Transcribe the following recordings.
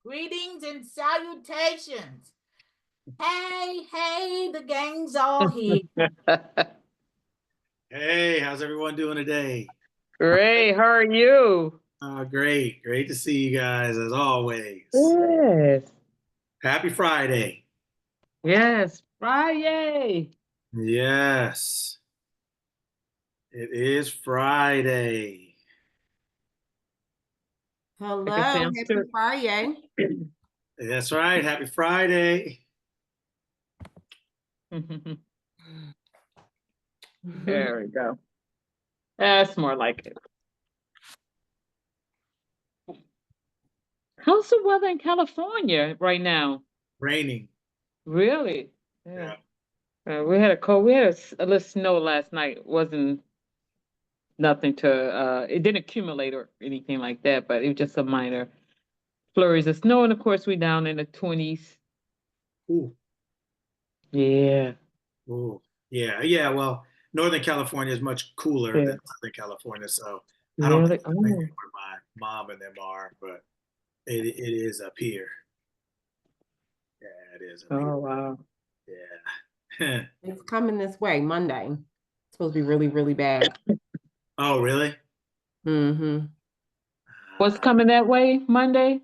Greetings and salutations. Hey, the gang's all here. Hey, how's everyone doing today? Great. How are you? Great. Great to see you guys as always. Yes. Happy Friday. Yes. Friday. Yes, it is Friday. Hello, sounds happy good. Friday. That's right. Happy Friday. There we go. That's more like it. How's the weather in California right now? Raining. Really? Yeah. We had a little snow last night. Wasn't nothing to it didn't accumulate or anything like that, but it was just a minor flurries of snow, and of course we down in the 20s. Ooh. Yeah. Ooh. Yeah. Well, Northern California is much cooler Yeah. than Southern California, so I don't Really? think it's where my mom and them are, but it is up here. Yeah, it is up here. Oh, wow. Yeah. It's coming this way Monday. It's supposed to be really, really bad. Oh, really? Mm-hmm. What's coming that way Monday?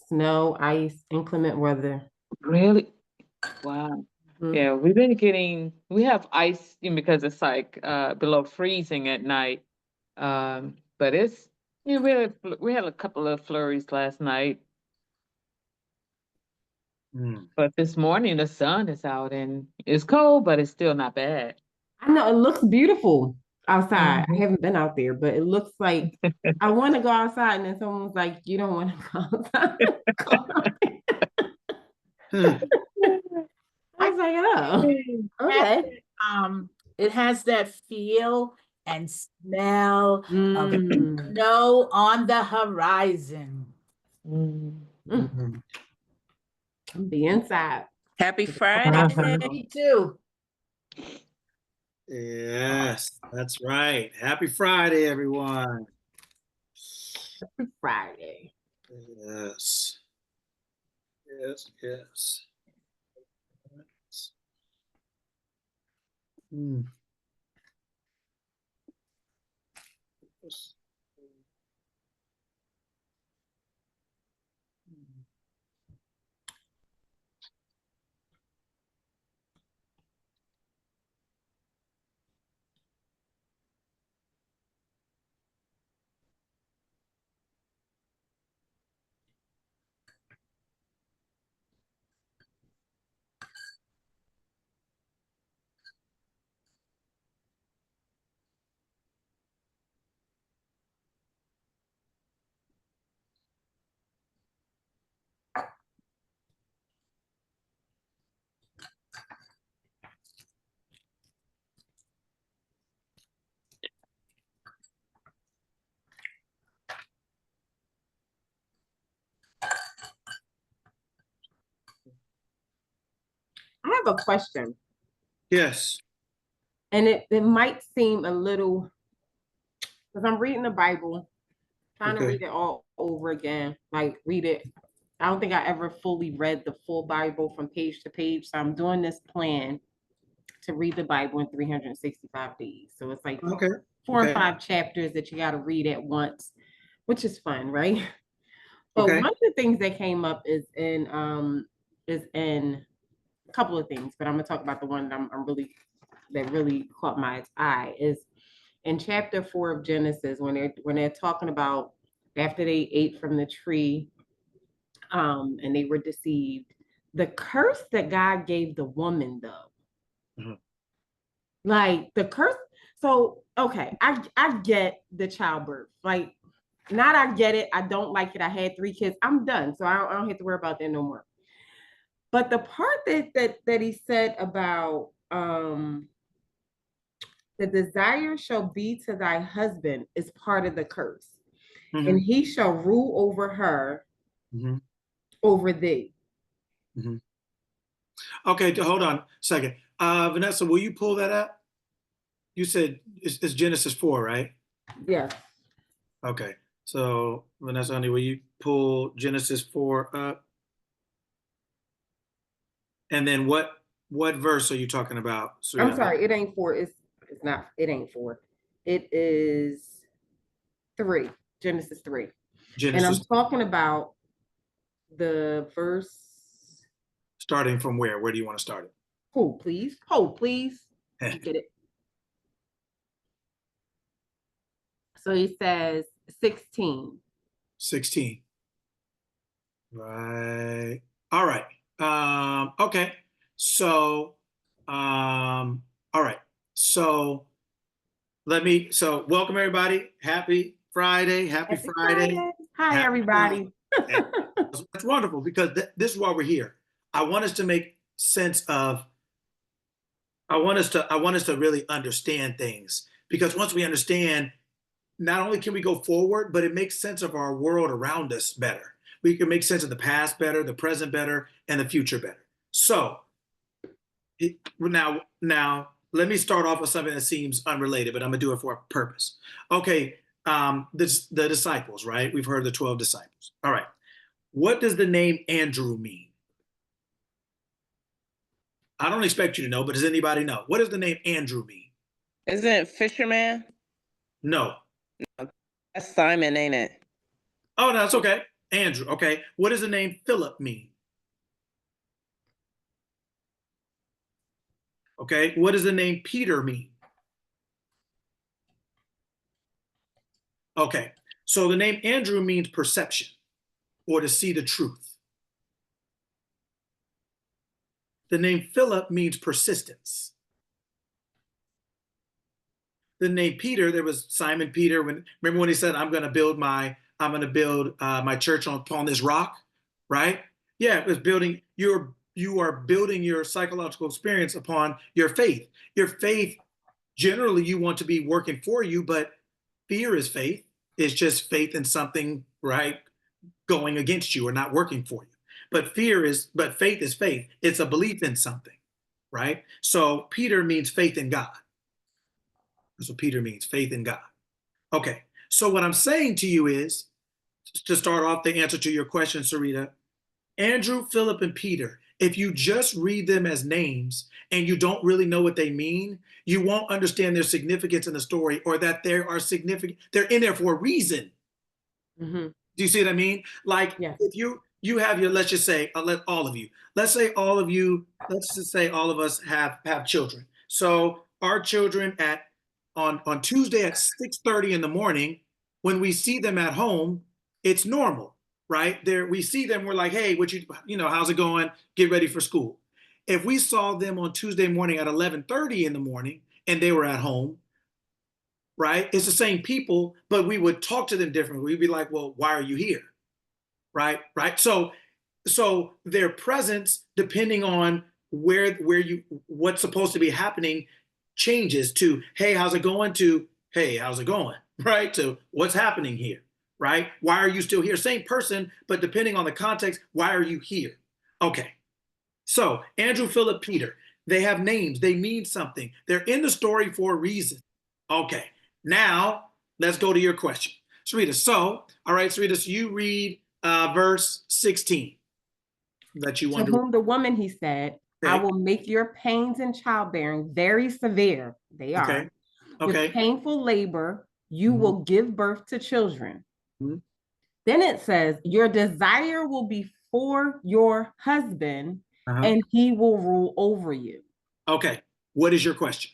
Snow, ice, inclement weather. Really? Wow. Mhm. Yeah, we have ice because it's like below freezing at night. But it's we had a couple of flurries last night. But this morning the sun is out and it's cold, but it's still not bad. I know it looks beautiful outside. Mhm. I haven't been out there, but it looks like I want to go outside, and then someone's like, "You don't want to go outside." I was like, "Oh, okay." It has that feel and smell of Mm. snow on the horizon. Mm. The inside. Happy Friday. Me too. Yes, that's right. Happy Friday, everyone. Happy Friday. Yes. Yes. I have a question. Yes. And it might seem a little, because I'm reading the Bible, trying to read it all over again, like read it. I don't think I ever fully read the full Bible from page to page. So I'm doing this plan to read the Bible in 365 days. So it's like 4 or 5 chapters that you got to read at once, which is fun, right? But one of the things that came up is in a couple of things, but I'm gonna talk about the one that really caught my eye is in chapter 4 of Genesis when they're talking about after they ate from the tree and they were deceived, the curse that God gave the woman though. Like the curse. So okay, I get the childbirth. Like not I get it. I don't like it. I had 3 kids. I'm done. So I don't have to worry about that no more. But the part that he said about the desire shall be to thy husband is part of the curse. And he shall rule over her, over thee. Okay, hold on a second. Vanessa, will you pull that up? You said it's Genesis 4, right? Yes. Okay. So Vanessa, honey, will you pull Genesis 4 up? And then what verse are you talking about? I'm Sarita? sorry, it ain't 4. It's not. It ain't 4. It is 3. Genesis 3. And I'm Genesis, talking about the verse. starting from where? Where do you want to start it? Hold, please. Hold, please. You get it. So he says 16. 16. Right. All right. Okay. So, all right. So welcome everybody. Happy Friday. Happy Friday. Hi, Happy everybody. Friday. That's wonderful because this is why we're here. I want us to make sense of, I want us to really understand things, because once we understand, not only can we go forward, but it makes sense of our world around us better. We can make sense of the past better, the present better, and the future better. So now let me start off with something that seems unrelated, but I'm gonna do it for a purpose. Okay, the disciples, right? We've heard the 12 disciples. All right, what does the name Andrew mean? I don't expect you to know, but does anybody know? What does the name Andrew mean? Isn't it fisherman? No. That's Simon, ain't it? Oh, no, that's okay. Andrew. Okay. What does the name Philip mean? Okay. What does the name Peter mean? Okay. So the name Andrew means perception, or to see the truth. The name Philip means persistence. The name Peter, there was Simon Peter. Remember when he said, I'm going to build my church upon this rock, right? Yeah, it was building you are building your psychological experience upon your faith. Your faith, generally, you want to be working for you, but fear is faith. It's just faith in something, right, going against you or not working for you. But faith is faith. It's a belief in something, right? So Peter means faith in God. That's what Peter means, faith in God. Okay, so what I'm saying to you is, to start off the answer to your question, Sarita, Andrew, Philip, and Peter, if you just read them as names and you don't really know what they mean, you won't understand their significance in the story, or that they're in there for a reason. Mm-hmm. Do you see what I mean? Like, yes. If you have your, let's just say, let's say let's just say all of us have children. So our children on Tuesday at 6:30 in the morning, when we see them at home, it's normal, right? We see them, we're like, hey, how's it going? Get ready for school. If we saw them on Tuesday morning at 11:30 in the morning and they were at home, right? It's the same people, but we would talk to them differently. We'd be like, well, why are you here? Right? So their presence, depending on what's supposed to be happening, changes to, hey, how's it going, to, hey, how's it going, right? To what's happening here, right? Why are you still here? Same person, but depending on the context, why are you here? Okay. So Andrew, Philip, Peter, they have names. They mean something. They're in the story for a reason. Okay. Now let's go to your question, Sarita. So, all right, Sarita, so you read verse 16 that you To want whom the woman, he said, Okay. I will make your pains in childbearing very severe. They are. Okay. Okay. With painful labor, you Mhm. will give birth to children. Mhm. Then it says, your desire will be for your husband, and he will rule over you. Okay. What is your question?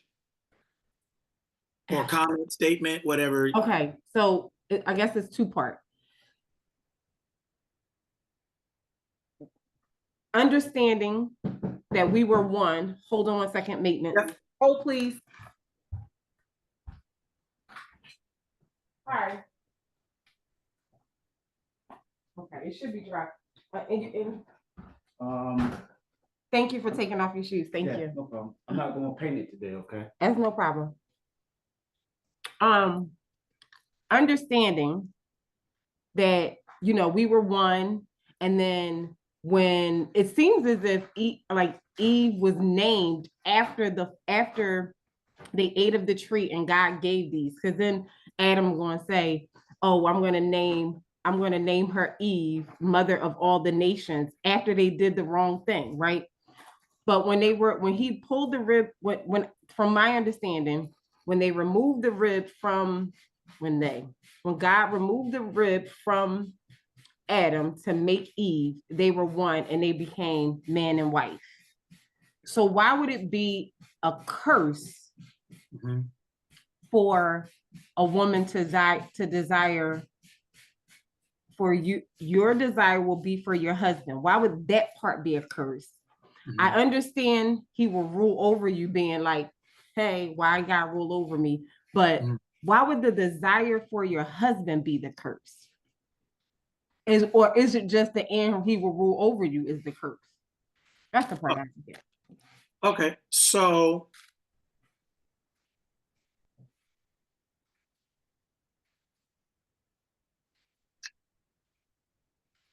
Or comment, statement, whatever. Okay, so I guess it's 2-part. Understanding that we were one. Hold on 1 second, maintenance. Yep. Hold, please. Hi. Okay, it should be dry. Thank you for taking off your shoes. Thank you. No problem. I'm not gonna paint it today, okay? That's no problem. Understanding that, we were one, and then when it seems as if Eve was named after they ate of the tree and God gave these, because then Adam going to say, oh, I'm going to name her Eve, mother of all the nations, after they did the wrong thing, right? But when he pulled the rib, when from my understanding, when they removed the rib from, when God removed the rib from Adam to make Eve, they were one and they became man and wife. So why would it be a curse Mhm. for a woman to desire for you? Your desire will be for your husband. Why would that part be a curse? I understand he will rule over you, being like, hey, why God rule over me? But why would the desire for your husband be the curse? Or is it just the end he will rule over you is the curse? That's the part I get. Okay, so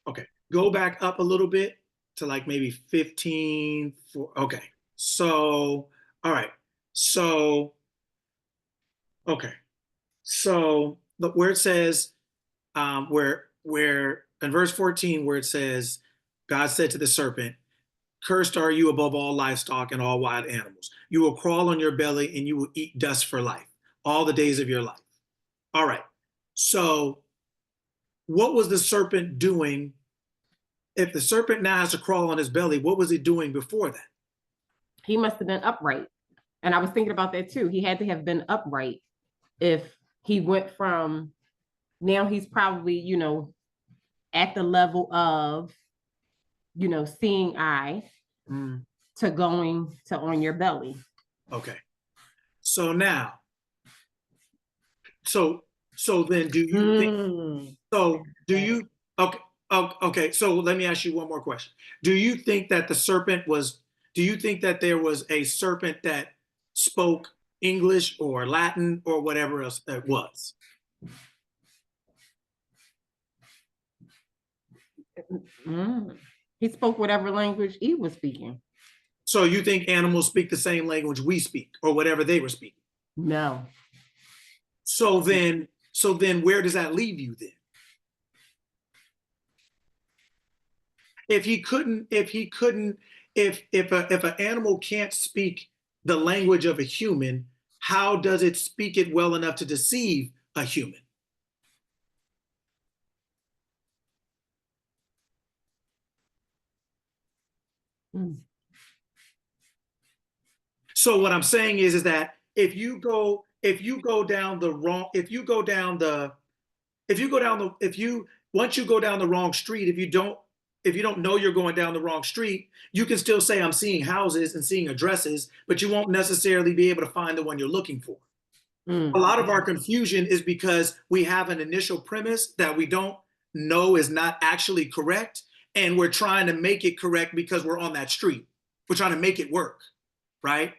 okay, go back up a little bit to like maybe 15. Okay, so all right, so okay, so look where it says, where in verse 14 where it says, God said to the serpent, "Cursed are you above all livestock and all wild animals. You will crawl on your belly and you will eat dust for life, all the days of your life." All right. So, what was the serpent doing? If the serpent now has to crawl on his belly, what was he doing before that? He must have been upright. And I was thinking about that too. He had to have been upright if he went from, now he's probably, at the level of, seeing eye to going to on your belly. Okay. So now, so then do you think, so do you, okay, okay, so let me ask you one more question. Do you think that do you think that there was a serpent that spoke English or Latin or whatever else it was? He spoke whatever language Eve was speaking. So you think animals speak the same language we speak or whatever they were speaking? No. So then where does that leave you then? If an animal can't speak the language of a human, how does it speak it well enough to deceive a human? So what I'm saying is that if you go down the wrong, once you go down the wrong street, if you don't know you're going down the wrong street, you can still say I'm seeing houses and seeing addresses, but you won't necessarily be able to find the one you're looking for. A lot of our confusion is because we have an initial premise that we don't know is not actually correct, and we're trying to make it correct because we're on that street. We're trying to make it work, right?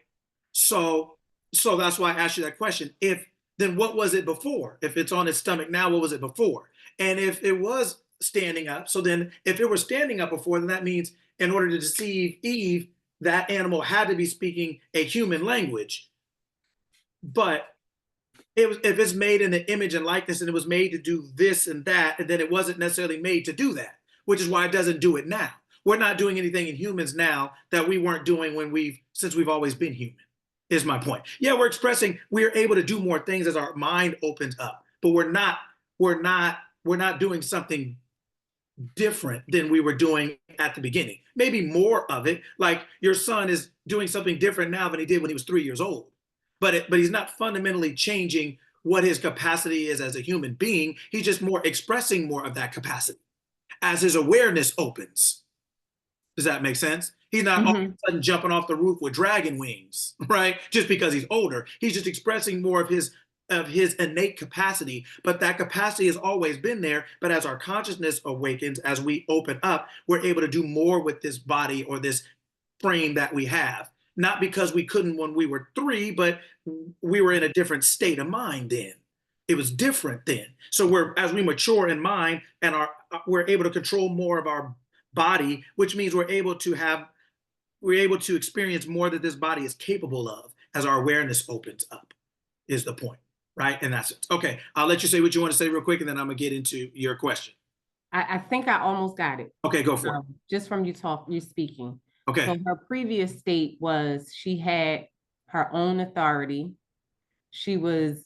So that's why I asked you that question. Then what was it before? If it's on its stomach now, what was it before? And if it was standing up, so then if it were standing up before, then that means in order to deceive Eve, that animal had to be speaking a human language. But if it's made in the image and likeness and it was made to do this and that, and then it wasn't necessarily made to do that, which is why it doesn't do it now. We're not doing anything in humans now that we weren't doing since we've always been human, is my point. Yeah, we're able to do more things as our mind opens up, but we're not doing something different than we were doing at the beginning. Maybe more of it, like your son is doing something different now than he did when he was 3 years old. But he's not fundamentally changing what his capacity is as a human being. He's just expressing more of that capacity as his awareness opens. Does that make sense? He's not all of a sudden jumping off the roof with dragon wings, right? Just because he's older. He's just expressing more of his innate capacity, but that capacity has always been there. But as our consciousness awakens, as we open up, we're able to do more with this body or this frame that we have. Not because we couldn't when we were 3, but we were in a different state of mind then. It was different then. So as we mature in mind and we're able to control more of our body, which means we're able to experience more that this body is capable of as our awareness opens up, is the point, right? In that sense. Okay, I'll let you say what you want to say real quick, and then I'm gonna get into your question. I think I almost got it. Okay, go for it. Just from you speaking. Okay. So her previous state was she had her own authority. She was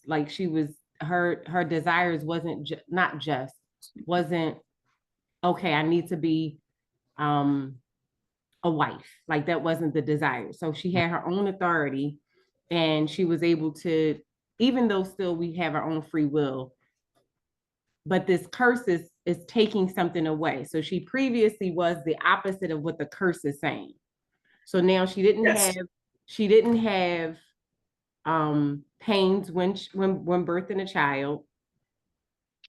her desires wasn't okay, I need to be a wife. Like that wasn't the desire. So she had her own authority and she was able to, even though still we have our own free will, but this curse is taking something away. So she previously was the opposite of what the curse is saying. So now she didn't Yes. have pains when birthing a child,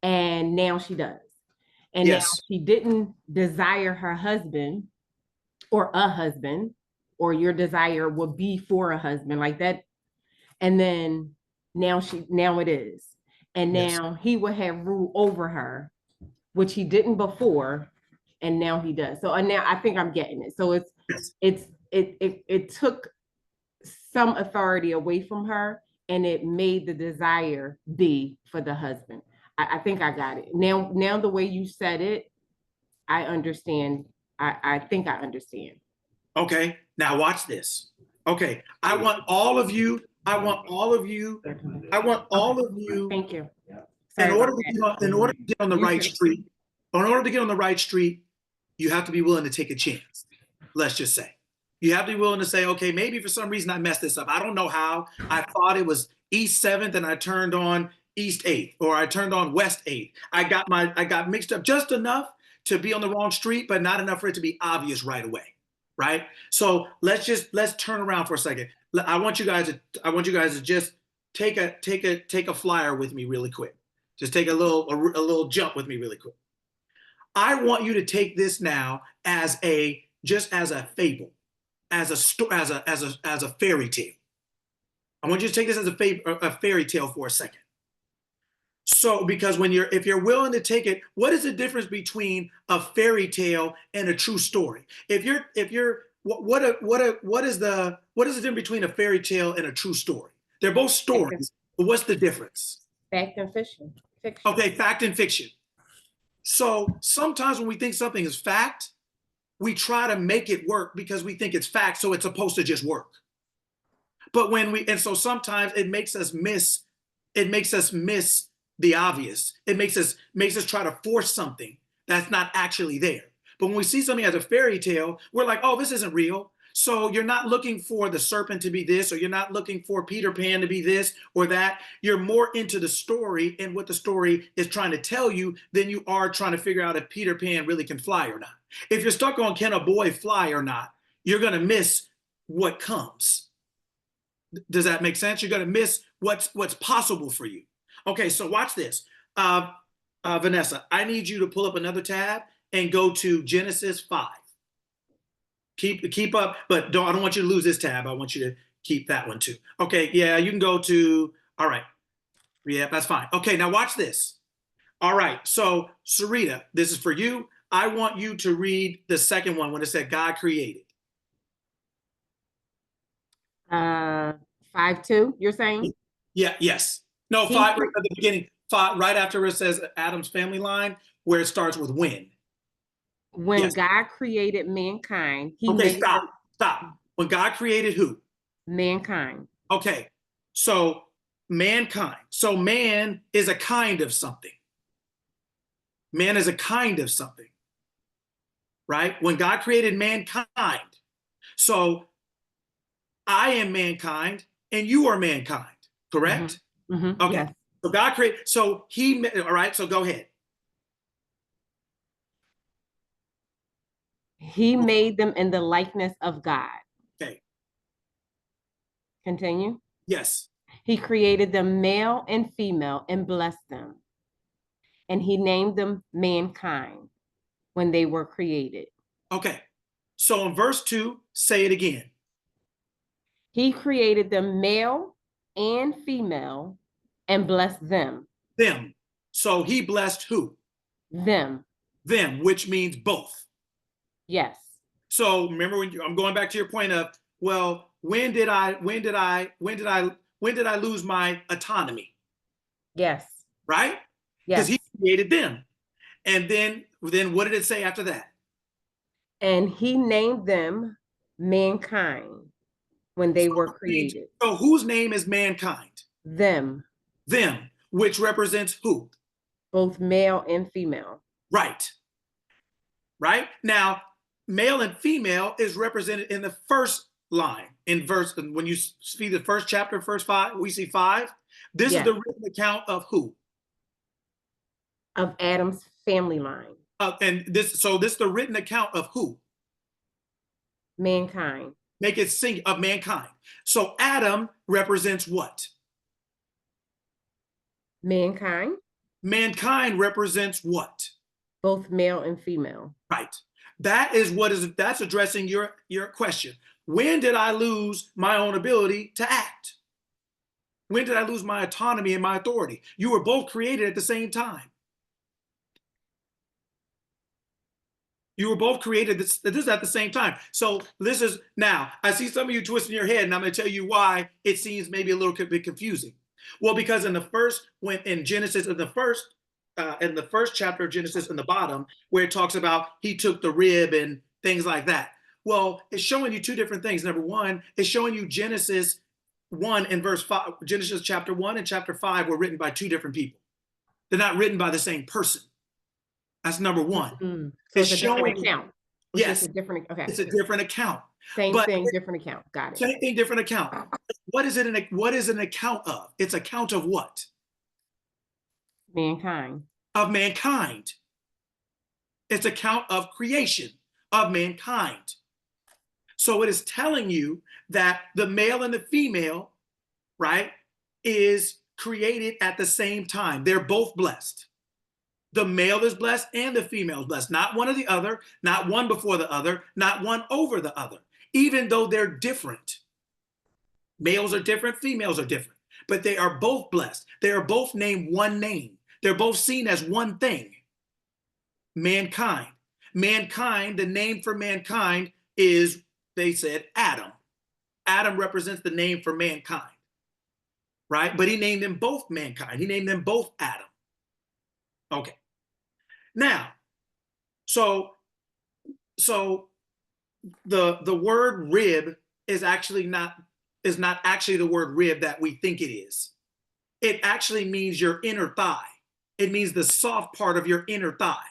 and now she does. And now Yes. she didn't desire her husband or a husband, or your desire will be for a husband like that. And then now it is. And Yes. now he will have rule over her, which he didn't before, and now he does. So now I think I'm getting it. So Yes. it took some authority away from her, and it made the desire be for the husband. I think I got it. Now the way you said it, I understand. I think I understand. Okay. Now watch this. Okay. I want all of you. I want all of you. I want all of you. Thank you. In Sorry order about to that. get on the You right too. street, in order to get on the right street, you have to be willing to take a chance. Let's just say. You have to be willing to say, okay, maybe for some reason I messed this up. I don't know how. I thought it was East 7th and I turned on East 8th, or I turned on West 8th. I got mixed up just enough to be on the wrong street, but not enough for it to be obvious right away. Right? So let's turn around for a second. I want you guys to just take a flyer with me really quick. Just take a little jump with me really quick. I want you to take this now as a fable, as a fairy tale. I want you to take this as a fairy tale for a second. So, because if you're willing to take it, what is the difference between a fairy tale and a true story? What is the difference between a fairy tale and a true story? They're both stories, but what's the difference? Fact and fiction. Okay, fact and fiction. So sometimes when we think something is fact, we try to make it work because we think it's fact, so it's supposed to just work. But so sometimes it makes us miss the obvious. It makes us try to force something that's not actually there. But when we see something as a fairy tale, we're like, oh, this isn't real. So you're not looking for the serpent to be this, or you're not looking for Peter Pan to be this or that. You're more into the story and what the story is trying to tell you than you are trying to figure out if Peter Pan really can fly or not. If you're stuck on can a boy fly or not, you're going to miss what comes. Does that make sense? You're going to miss what's possible for you. Okay, so watch this. Vanessa, I need you to pull up another tab and go to Genesis 5. Keep up, but I don't want you to lose this tab. I want you to keep that one too. Okay, yeah, you can go to, all right. Yeah, that's fine. Okay, now watch this. All right, so Sarita, this is for you. I want you to read the second one when it said God created. 5:2, you're saying? Yeah, yes. No, 5 right at the beginning. 5 right after it says Adam's family line, where it starts with when. When Yes. God created mankind, he Okay, made stop. When God created who? mankind. Okay, so mankind. So man is a kind of something. Man is a kind of something, right? When God created mankind. So I am mankind and you are mankind, correct? Mm-hmm. Okay. Yes. So God created, so he, all right, so go ahead. He made them in the likeness of God. Okay. Continue. Yes. He created them male and female and blessed them. And he named them mankind when they were created. Okay. So in verse 2, say it again. He created them male and female and blessed them. Them. So he blessed who? Them. Them, which means both. Yes. So remember I'm going back to your point of, well, when did I lose my autonomy? Yes. Right? Because Yes. he created them. And then what did it say after that? And he named them mankind when they were created. So whose name is mankind? Them, Them, which represents who? both male and female. Right. Right? Now, male and female is represented in the first line in verse. When you see the first chapter, first 5, we see 5. This is Yes. the written account of who? Of Adam's family line. And this is the written account of who? Mankind. Make it sing of mankind. So Adam represents what? Mankind, Mankind represents what? both male and female. Right. That's addressing your question. When did I lose my own ability to act? When did I lose my autonomy and my authority? You were both created at the same time. You were both created this at the same time. So this is, now, I see some of you twisting your head, and I'm going to tell you why it seems maybe a little bit confusing. Well, because in Genesis, in the first chapter of Genesis, in the bottom, where it talks about he took the rib and things like that. Well, it's showing you two different things. Number one, it's showing you Genesis 1 and verse 5. Genesis chapter 1 and chapter 5 were written by two different people. They're not written by the same person. That's number one. Mm-hmm. So it's a different account. Yes, It's a different, okay. it's a different account. Same but thing, different account. Got it. Same thing, different account. What is it an account of? It's account of what? Mankind. Of mankind. It's account of creation of mankind. So it is telling you that the male and the female, right, is created at the same time. They're both blessed. The male is blessed and the female is blessed. Not one or the other, not one before the other, not one over the other, even though they're different. Males are different, females are different, but they are both blessed. They are both named one name. They're both seen as one thing. Mankind. Mankind, the name for mankind is, they said, Adam. Adam represents the name for mankind, right? But he named them both mankind. He named them both Adam. Okay. Now, so the word rib is not actually the word rib that we think it is. It actually means your inner thigh. It means the soft part of your inner thigh.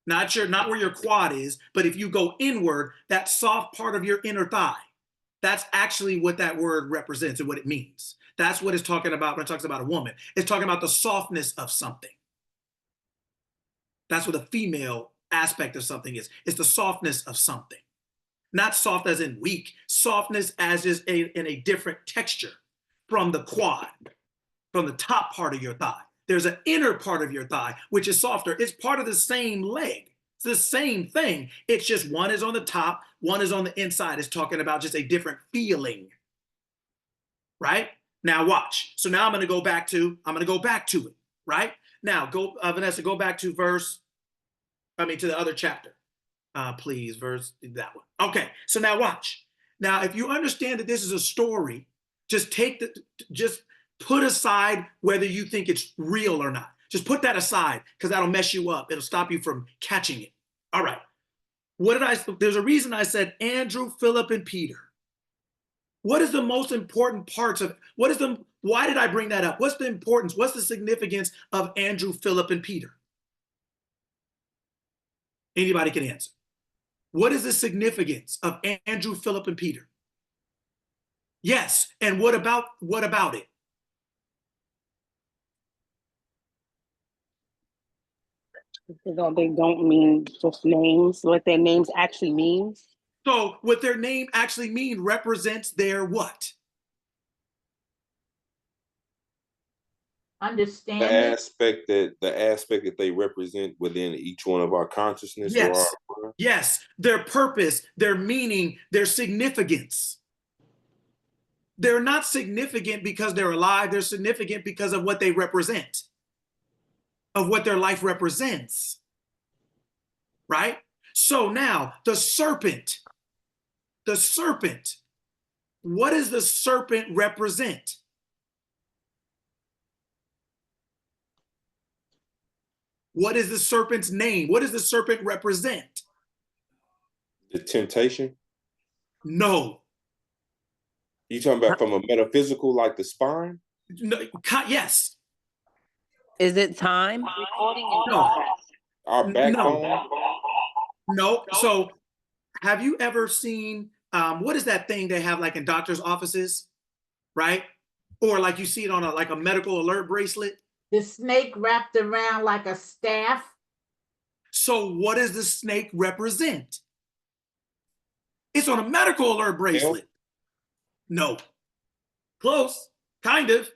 Not where your quad is, but if you go inward, that soft part of your inner thigh. That's actually what that word represents and what it means. That's what it's talking about when it talks about a woman. It's talking about the softness of something. That's what the female aspect of something is. It's the softness of something. Not soft as in weak, softness as is in a different texture from the quad, from the top part of your thigh. There's an inner part of your thigh, which is softer. It's part of the same leg. It's the same thing. It's just one is on the top, one is on the inside. It's talking about just a different feeling, right? Now watch. So now I'm going to go back to it, right? Now go, Vanessa, go back to to the other chapter, please, that one. Okay, so now watch. Now, if you understand that this is a story, just put aside whether you think it's real or not. Just put that aside, because that'll mess you up. It'll stop you from catching it. All right. There's a reason I said Andrew, Philip, and Peter. What is the most important parts of, why did I bring that up? What's the importance? What's the significance of Andrew, Philip, and Peter? Anybody can answer. What is the significance of Andrew, Philip, and Peter? Yes, and what about it? That they don't mean just names, what their names actually means. So what their name actually mean represents their what? Understanding. The aspect that they represent within each one of our consciousness. Yes. Or our... Yes, their purpose, their meaning, their significance. They're not significant because they're alive. They're significant because of what they represent, of what their life represents, right? So now the serpent, what does the serpent represent? What is the serpent's name? What does the serpent represent? The temptation. No. You talking about from a metaphysical, like the spine? No. Yes. Is it time? No. Our backbone? No. So have you ever seen, what is that thing they have like in doctor's offices, right? Or like you see it on like a medical alert bracelet? The snake wrapped around like a staff. So what does the snake represent? It's on a medical alert bracelet. No. Close, kind of,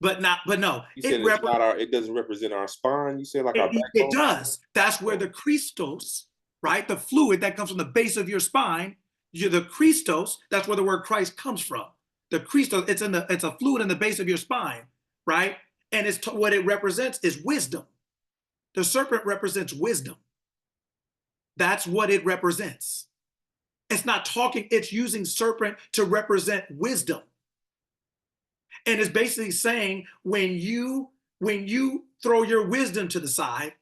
but not, but no. You said it's not our, it doesn't represent our spine. You said like our backbone? It does. That's where the Christos, right? The fluid that comes from the base of your spine, the Christos, that's where the word Christ comes from. The Christos, it's a fluid in the base of your spine, right? And what it represents is wisdom. The serpent represents wisdom. That's what it represents. It's not talking, it's using serpent to represent wisdom. And it's basically saying when you throw your wisdom to the side,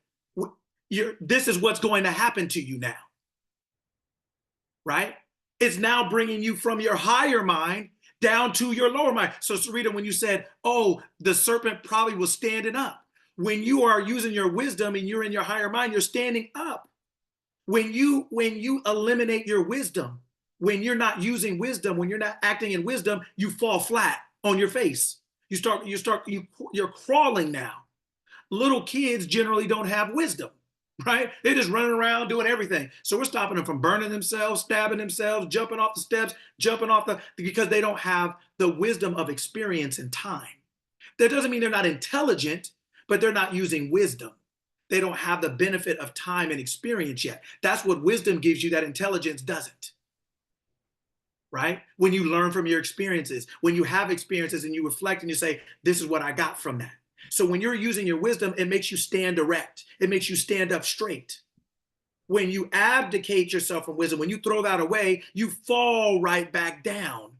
this is what's going to happen to you now, right? It's now bringing you from your higher mind down to your lower mind. So Sarita, when you said, oh, the serpent probably was standing up. When you are using your wisdom and you're in your higher mind, you're standing up. When you eliminate your wisdom, when you're not using wisdom, when you're not acting in wisdom, you fall flat on your face. You're crawling now. Little kids generally don't have wisdom, right? They're just running around doing everything. So we're stopping them from burning themselves, stabbing themselves, jumping off the steps, because they don't have the wisdom of experience and time. That doesn't mean they're not intelligent, but they're not using wisdom. They don't have the benefit of time and experience yet. That's what wisdom gives you that intelligence doesn't. Right? When you learn from your experiences, when you have experiences and you reflect and you say, this is what I got from that. So when you're using your wisdom, it makes you stand erect. It makes you stand up straight. When you abdicate yourself from wisdom, when you throw that away, you fall right back down.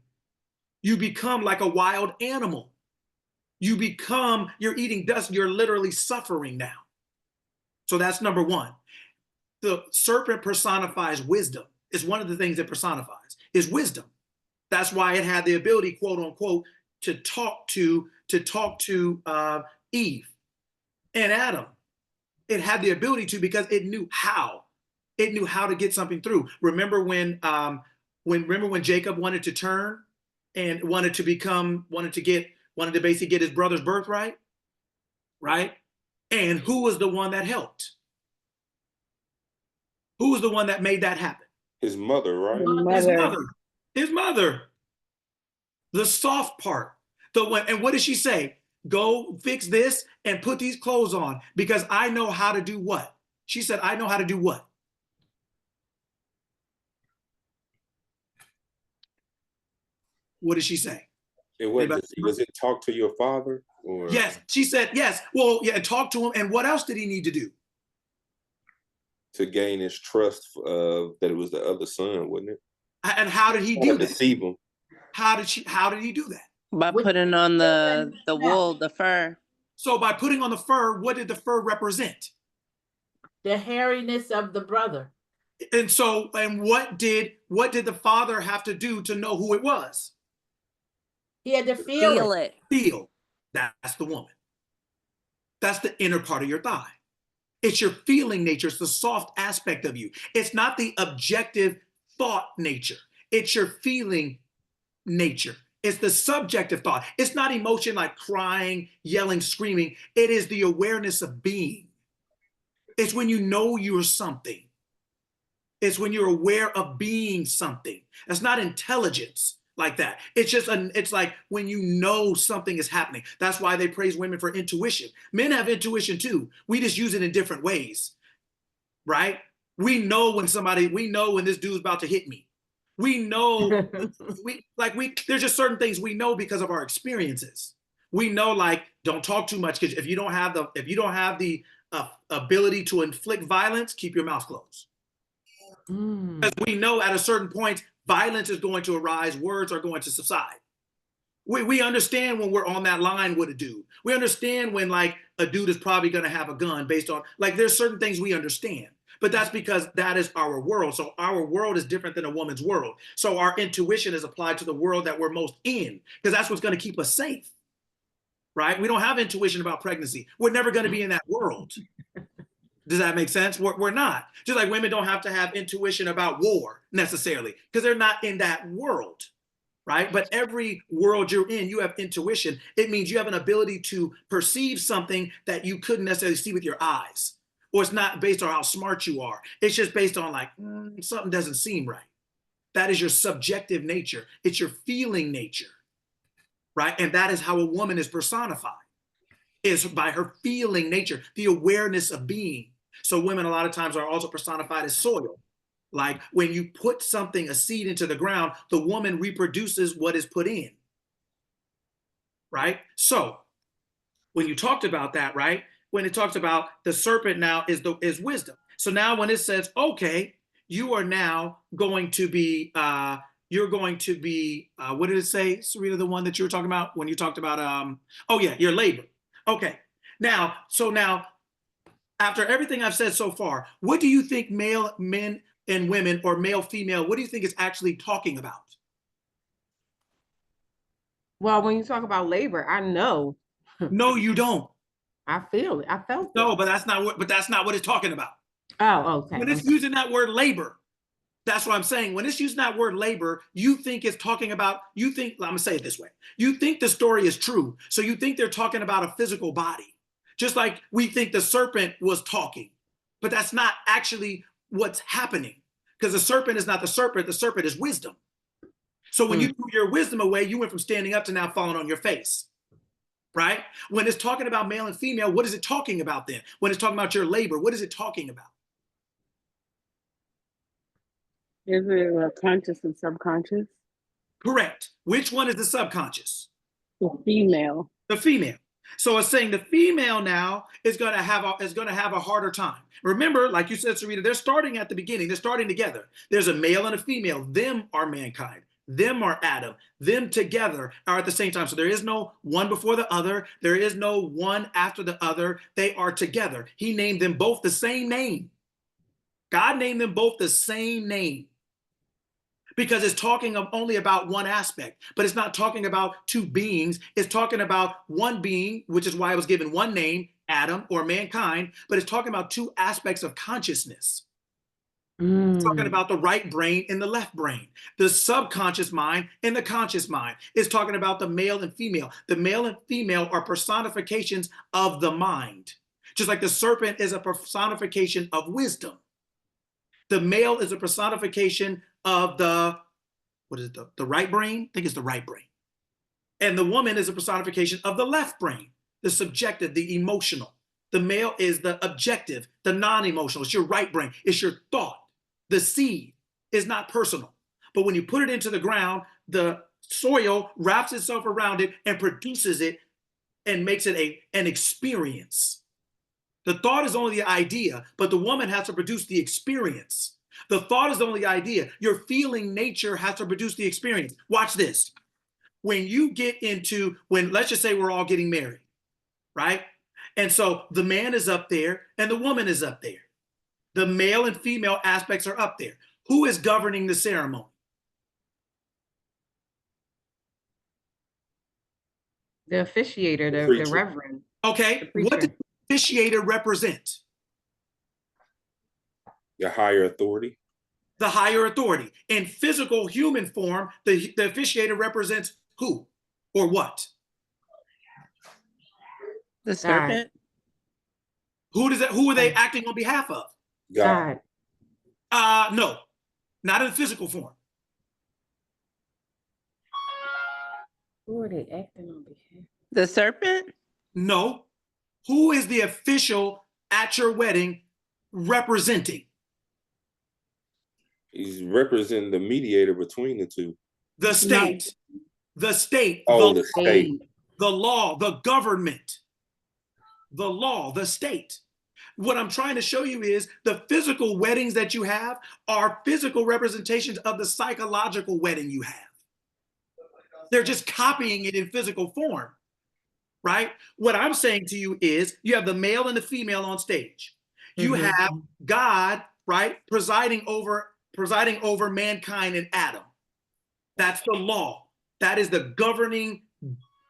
You become like a wild animal. You're eating dust. You're literally suffering now. So that's number one. The serpent personifies wisdom. It's one of the things it personifies is wisdom. That's why it had the ability, quote unquote, to talk to Eve and Adam. It had the ability to because it knew how. It knew how to get something through. Remember when Jacob wanted to turn and wanted to basically get his brother's birthright, right? And who was the one that helped? Who was the one that made that happen? His mother, right? His mother. The soft part. And what did she say? Go fix this and put these clothes on because I know how to do what? She said, I know how to do what? What did she say? Was it talk to your father? Or? Yes, she said, yes. Well, yeah, talk to him. And what else did he need to do? To gain his trust that it was the other son, wasn't it? And how did he do that? Deceive him. How did he do that? By putting on the wool, the fur. So by putting on the fur, what did the fur represent? The hairiness of the brother. And what did the father have to do to know who it was? He had to feel it. Feel. That's the woman. That's the inner part of your thigh. It's your feeling nature. It's the soft aspect of you. It's not the objective thought nature. It's your feeling nature. It's the subjective thought. It's not emotion like crying, yelling, screaming. It is the awareness of being. It's when you know you're something. It's when you're aware of being something. That's not intelligence like that. It's like when you know something is happening. That's why they praise women for intuition. Men have intuition too. We just use it in different ways, right? We know when this dude's about to hit me. We know, there's just certain things we know because of our experiences. We know, like, don't talk too much because if you don't have the ability to inflict violence, keep your mouth closed. Because we know at a certain point, violence is going to arise, words are going to subside. We understand when we're on that line with a dude. We understand when like a dude is probably going to have a gun based on, like, there's certain things we understand. But that's because that is our world. So our world is different than a woman's world. So our intuition is applied to the world that we're most in, because that's what's going to keep us safe, right? We don't have intuition about pregnancy. We're never going to be in that world. Does that make sense? We're not. Just like women don't have to have intuition about war necessarily, because they're not in that world, right? But every world you're in, you have intuition. It means you have an ability to perceive something that you couldn't necessarily see with your eyes. Or it's not based on how smart you are. It's just based on like, something doesn't seem right. That is your subjective nature. It's your feeling nature, right? And that is how a woman is personified, is by her feeling nature, the awareness of being. So women a lot of times are also personified as soil. Like when you put something, a seed into the ground, the woman reproduces what is put in, right? So when you talked about that, right? When it talks about the serpent now is wisdom. So now when it says, okay, you are now going to be, you're going to be, what did it say, Sarita, the one that you were talking about when you talked about, oh yeah, your labor. Okay, now, after everything I've said so far, what do you think male men and women, or male female, what do you think it's actually talking about? Well, when you talk about labor, I know. No, you don't. I feel it. I felt it. No, but that's not what it's talking about. Oh, okay. When it's using that word labor, that's what I'm saying. When it's using that word labor, you think it's talking about, I'm gonna say it this way. You think the story is true. So you think they're talking about a physical body. Just like we think the serpent was talking, but that's not actually what's happening, because the serpent is not the serpent is wisdom. So when you threw your wisdom away, you went from standing up to now falling on your face, right? When it's talking about male and female, what is it talking about then? When it's talking about your labor, what is it talking about? Is it conscious and subconscious? Correct. Which one is the subconscious? The female. The female. So it's saying the female now is going to have a harder time. Remember, like you said, Sarita, they're starting at the beginning. They're starting together. There's a male and a female. Them are mankind. Them are Adam. Them together are at the same time. So there is no one before the other. There is no one after the other. They are together. He named them both the same name. God named them both the same name, because it's talking only about one aspect, but it's not talking about two beings. It's talking about one being, which is why it was given one name, Adam or mankind, but it's talking about two aspects of consciousness. It's talking about the right brain and the left brain, the subconscious mind and the conscious mind. It's talking about the male and female. The male and female are personifications of the mind, just like the serpent is a personification of wisdom. The male is a personification of the right brain? I think it's the right brain. And the woman is a personification of the left brain, the subjective, the emotional. The male is the objective, the non-emotional. It's your right brain. It's your thought. The seed is not personal. But when you put it into the ground, the soil wraps itself around it and produces it and makes it an experience. The thought is only the idea, but the woman has to produce the experience. The thought is only the idea. Your feeling nature has to produce the experience. Watch this. When you get into, let's just say we're all getting married, right? And so the man is up there and the woman is up there. The male and female aspects are up there. Who is governing the ceremony? The officiator, the reverend. Okay, what does the officiator represent? Your higher authority. The higher authority. In physical human form, the officiator represents who or what? The serpent. Who are they acting on behalf of? God. No, not in physical form. Who are they acting on behalf? The serpent? No. Who is the official at your wedding representing? He's representing the mediator between the two. The state. The state. Oh, the state. The law, the government. The law, the state. What I'm trying to show you is the physical weddings that you have are physical representations of the psychological wedding you have. They're just copying it in physical form, right? What I'm saying to you is you have the male and the female on stage. You Mhm. have God, right, presiding over mankind and Adam. That's the law. That is the governing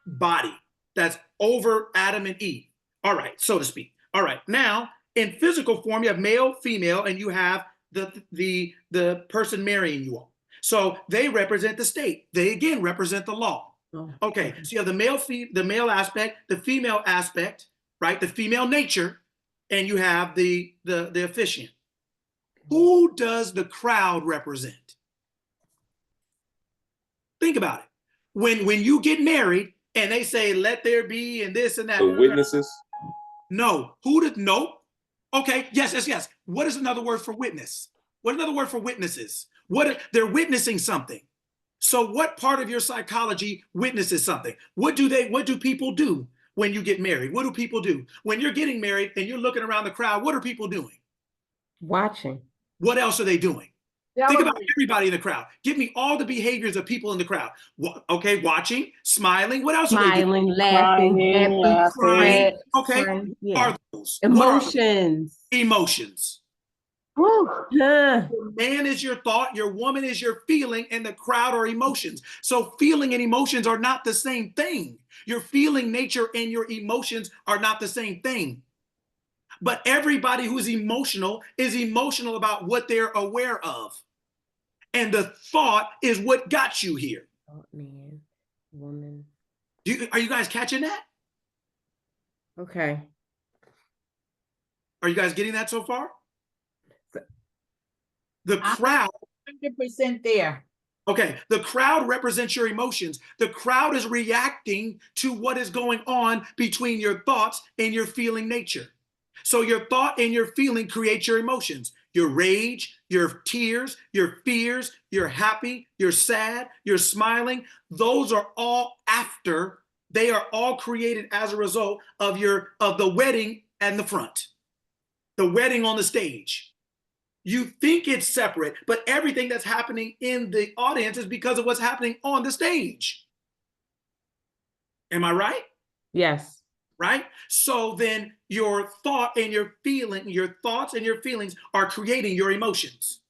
body that's over Adam and Eve. All right, so to speak. All right, now in physical form, you have male, female, and you have the person marrying you all. So they represent the state. They again represent the law. Oh, Okay, so you have the male aspect, the female aspect, right? The female nature, and you have the officiant. Who does the crowd represent? Think about it. When you get married and they say let there be and this and that. The witnesses. No. Who did no? Okay, yes. What is another word for witness? What another word for witnesses? They're witnessing something. So what part of your psychology witnesses something? What do people do when you get married? What do people do? When you're getting married and you're looking around the crowd, what are people doing? watching. What else are they doing? Think about everybody in the crowd. Give me all the behaviors of people in the crowd. Okay, watching, smiling. What else are they doing? Smiling, laughing, Crying, happy, laughing. sad, Okay, crying, what yeah. are those? What are those? Emotions. Emotions. Whew. Huh. Your man is your thought, your woman is your feeling, and the crowd are emotions. So feeling and emotions are not the same thing. Your feeling nature and your emotions are not the same thing. But everybody who's emotional is emotional about what they're aware of. And the thought is what got you here. Oh, man, woman. Are you guys catching that? Okay. Are you guys getting that so far? The I'm crowd, 100% there. okay, the crowd represents your emotions. The crowd is reacting to what is going on between your thoughts and your feeling nature. So your thought and your feeling create your emotions. Your rage, your tears, your fears, you're happy, you're sad, you're smiling. Those are all after, they are all created as a result of the wedding and the front. The wedding on the stage. You think it's separate, but everything that's happening in the audience is because of what's happening on the stage. Am I right? Yes. Right? So then your thought and your feeling, your thoughts and your feelings are creating your emotions.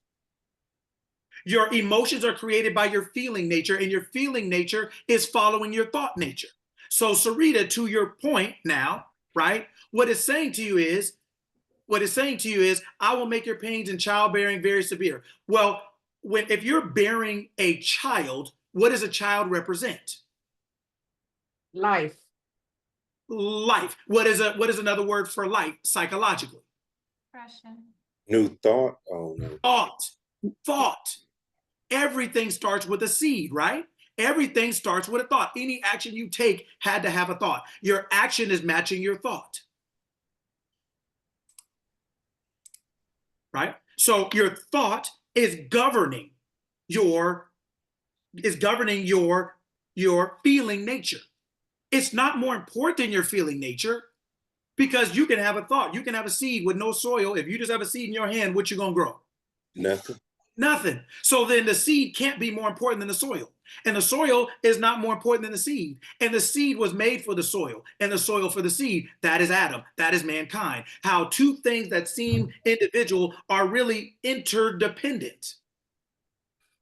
Your emotions are created by your feeling nature, and your feeling nature is following your thought nature. So Sarita, to your point now, right? What it's saying to you is, I will make your pains in childbearing very severe. Well, if you're bearing a child, what does a child represent? Life. Life. What is another word for life psychologically? New thought. Oh no. Thought. Everything starts with a seed, right? Everything starts with a thought. Any action you take had to have a thought. Your action is matching your thought. Right? So your thought is governing your feeling nature. It's not more important than your feeling nature, because you can have a thought. You can have a seed with no soil. If you just have a seed in your hand, what you gonna grow? Nothing. Nothing. So then the seed can't be more important than the soil. And the soil is not more important than the seed. And the seed was made for the soil, and the soil for the seed. That is Adam. That is mankind. How two things that seem individual are really interdependent.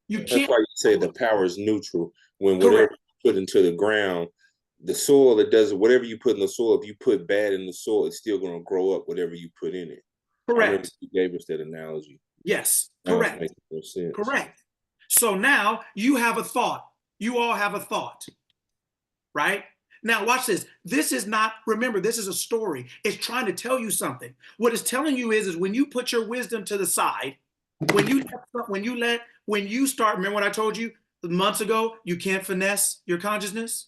You That's can't. why you say the power is neutral. When Correct. whatever you put into the ground, the soil, it does whatever you put in the soil. If you put bad in the soil, it's still going to grow up whatever you put in it. I remember Correct. you gave us that analogy. Yes. Now it's Correct. making more sense. Correct. So now you have a thought. You all have a thought, right? Now watch this. This is not, remember, this is a story. It's trying to tell you something. What it's telling you is when you put your wisdom to the side, when you start, remember what I told you months ago, you can't finesse your consciousness.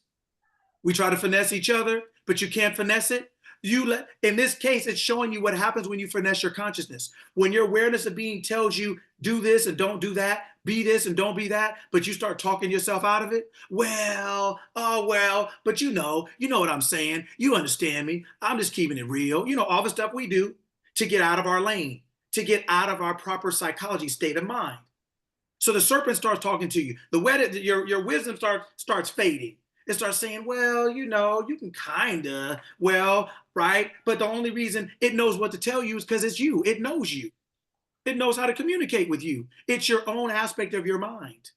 We try to finesse each other, but you can't finesse it. In this case, it's showing you what happens when you finesse your consciousness. When your awareness of being tells you do this and don't do that, be this and don't be that, but you start talking yourself out of it. Well, but you know what I'm saying. You understand me. I'm just keeping it real. All the stuff we do to get out of our lane, to get out of our proper psychology state of mind. So the serpent starts talking to you. Your wisdom starts fading. It starts saying, well, you know, you can kinda, well, right? But the only reason it knows what to tell you is because it's you. It knows you. It knows how to communicate with you. It's your own aspect of your mind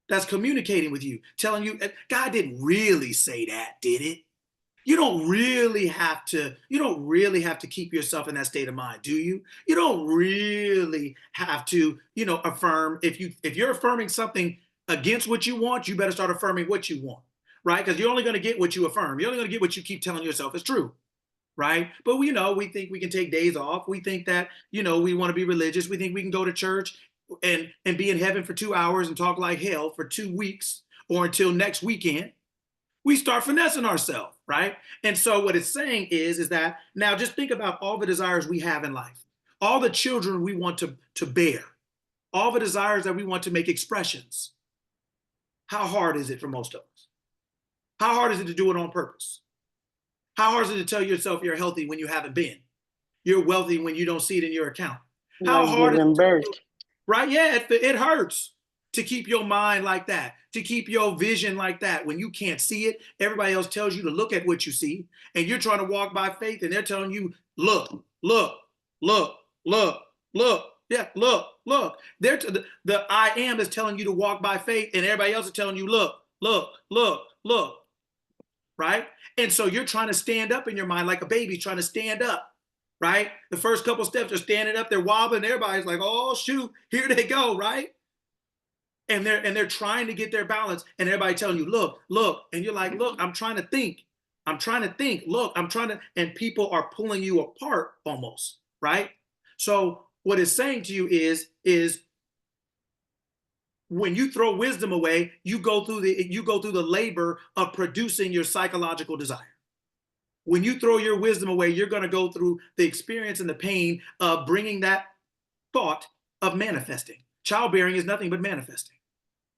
that's communicating with you, telling you, God didn't really say that, did it? You don't really have to keep yourself in that state of mind, do you? You don't really have to, affirm. If you're affirming something against what you want, you better start affirming what you want, right? Because you're only going to get what you affirm. You're only going to get what you keep telling yourself is true, right? But we think we can take days off. We think that, we want to be religious. We think we can go to church and be in heaven for 2 hours and talk like hell for 2 weeks or until next weekend. We start finessing ourselves, right? And so what it's saying is that now just think about all the desires we have in life, all the children we want to bear, all the desires that we want to make expressions. How hard is it for most of us? How hard is it to do it on purpose? How hard is it to tell yourself you're healthy when you haven't been? You're wealthy when you don't see it in your account. How hard is it? Right? Yeah, it hurts to keep your mind like that, to keep your vision like that. When you can't see it, everybody else tells you to look at what you see, and you're trying to walk by faith, and they're telling you, look, look, look, look, look. Yeah, look. The I am is telling you to walk by faith, and everybody else is telling you, look, look, look, look. Right? And so you're trying to stand up in your mind like a baby trying to stand up. Right? The first couple steps are standing up, they're wobbling, everybody's like, oh shoot, here they go, right? And they're trying to get their balance, and everybody telling you, look, and you're like, look, I'm trying to think, look, and people are pulling you apart almost, right? So what it's saying to you is when you throw wisdom away, you go through the labor of producing your psychological desire. When you throw your wisdom away, you're going to go through the experience and the pain of bringing that thought of manifesting. Childbearing is nothing but manifesting.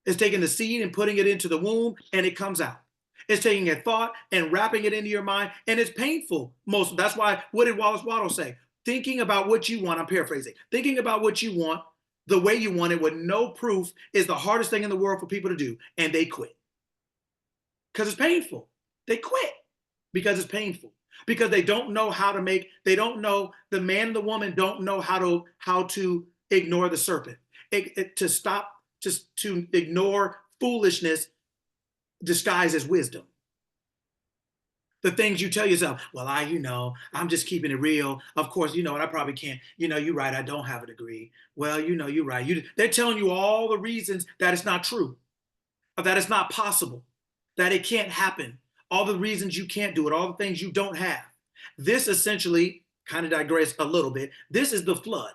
It's taking the seed and putting it into the womb, and it comes out. It's taking a thought and wrapping it into your mind, and it's painful. That's why, what did Wallace Waddle say? Thinking about what you want, I'm paraphrasing, thinking about what you want, the way you want it with no proof is the hardest thing in the world for people to do, and they quit. Because it's painful. They quit because it's painful. Because they don't know how to the man and the woman don't know how to ignore the serpent. To ignore foolishness disguised as wisdom. The things you tell yourself, well, I'm just keeping it real. Of course, you know what, I probably can't. You're right, I don't have a degree. Well, you're right. They're telling you all the reasons that it's not true, or that it's not possible, that it can't happen, all the reasons you can't do it, all the things you don't have. This essentially, kind of digress a little bit, this is the flood.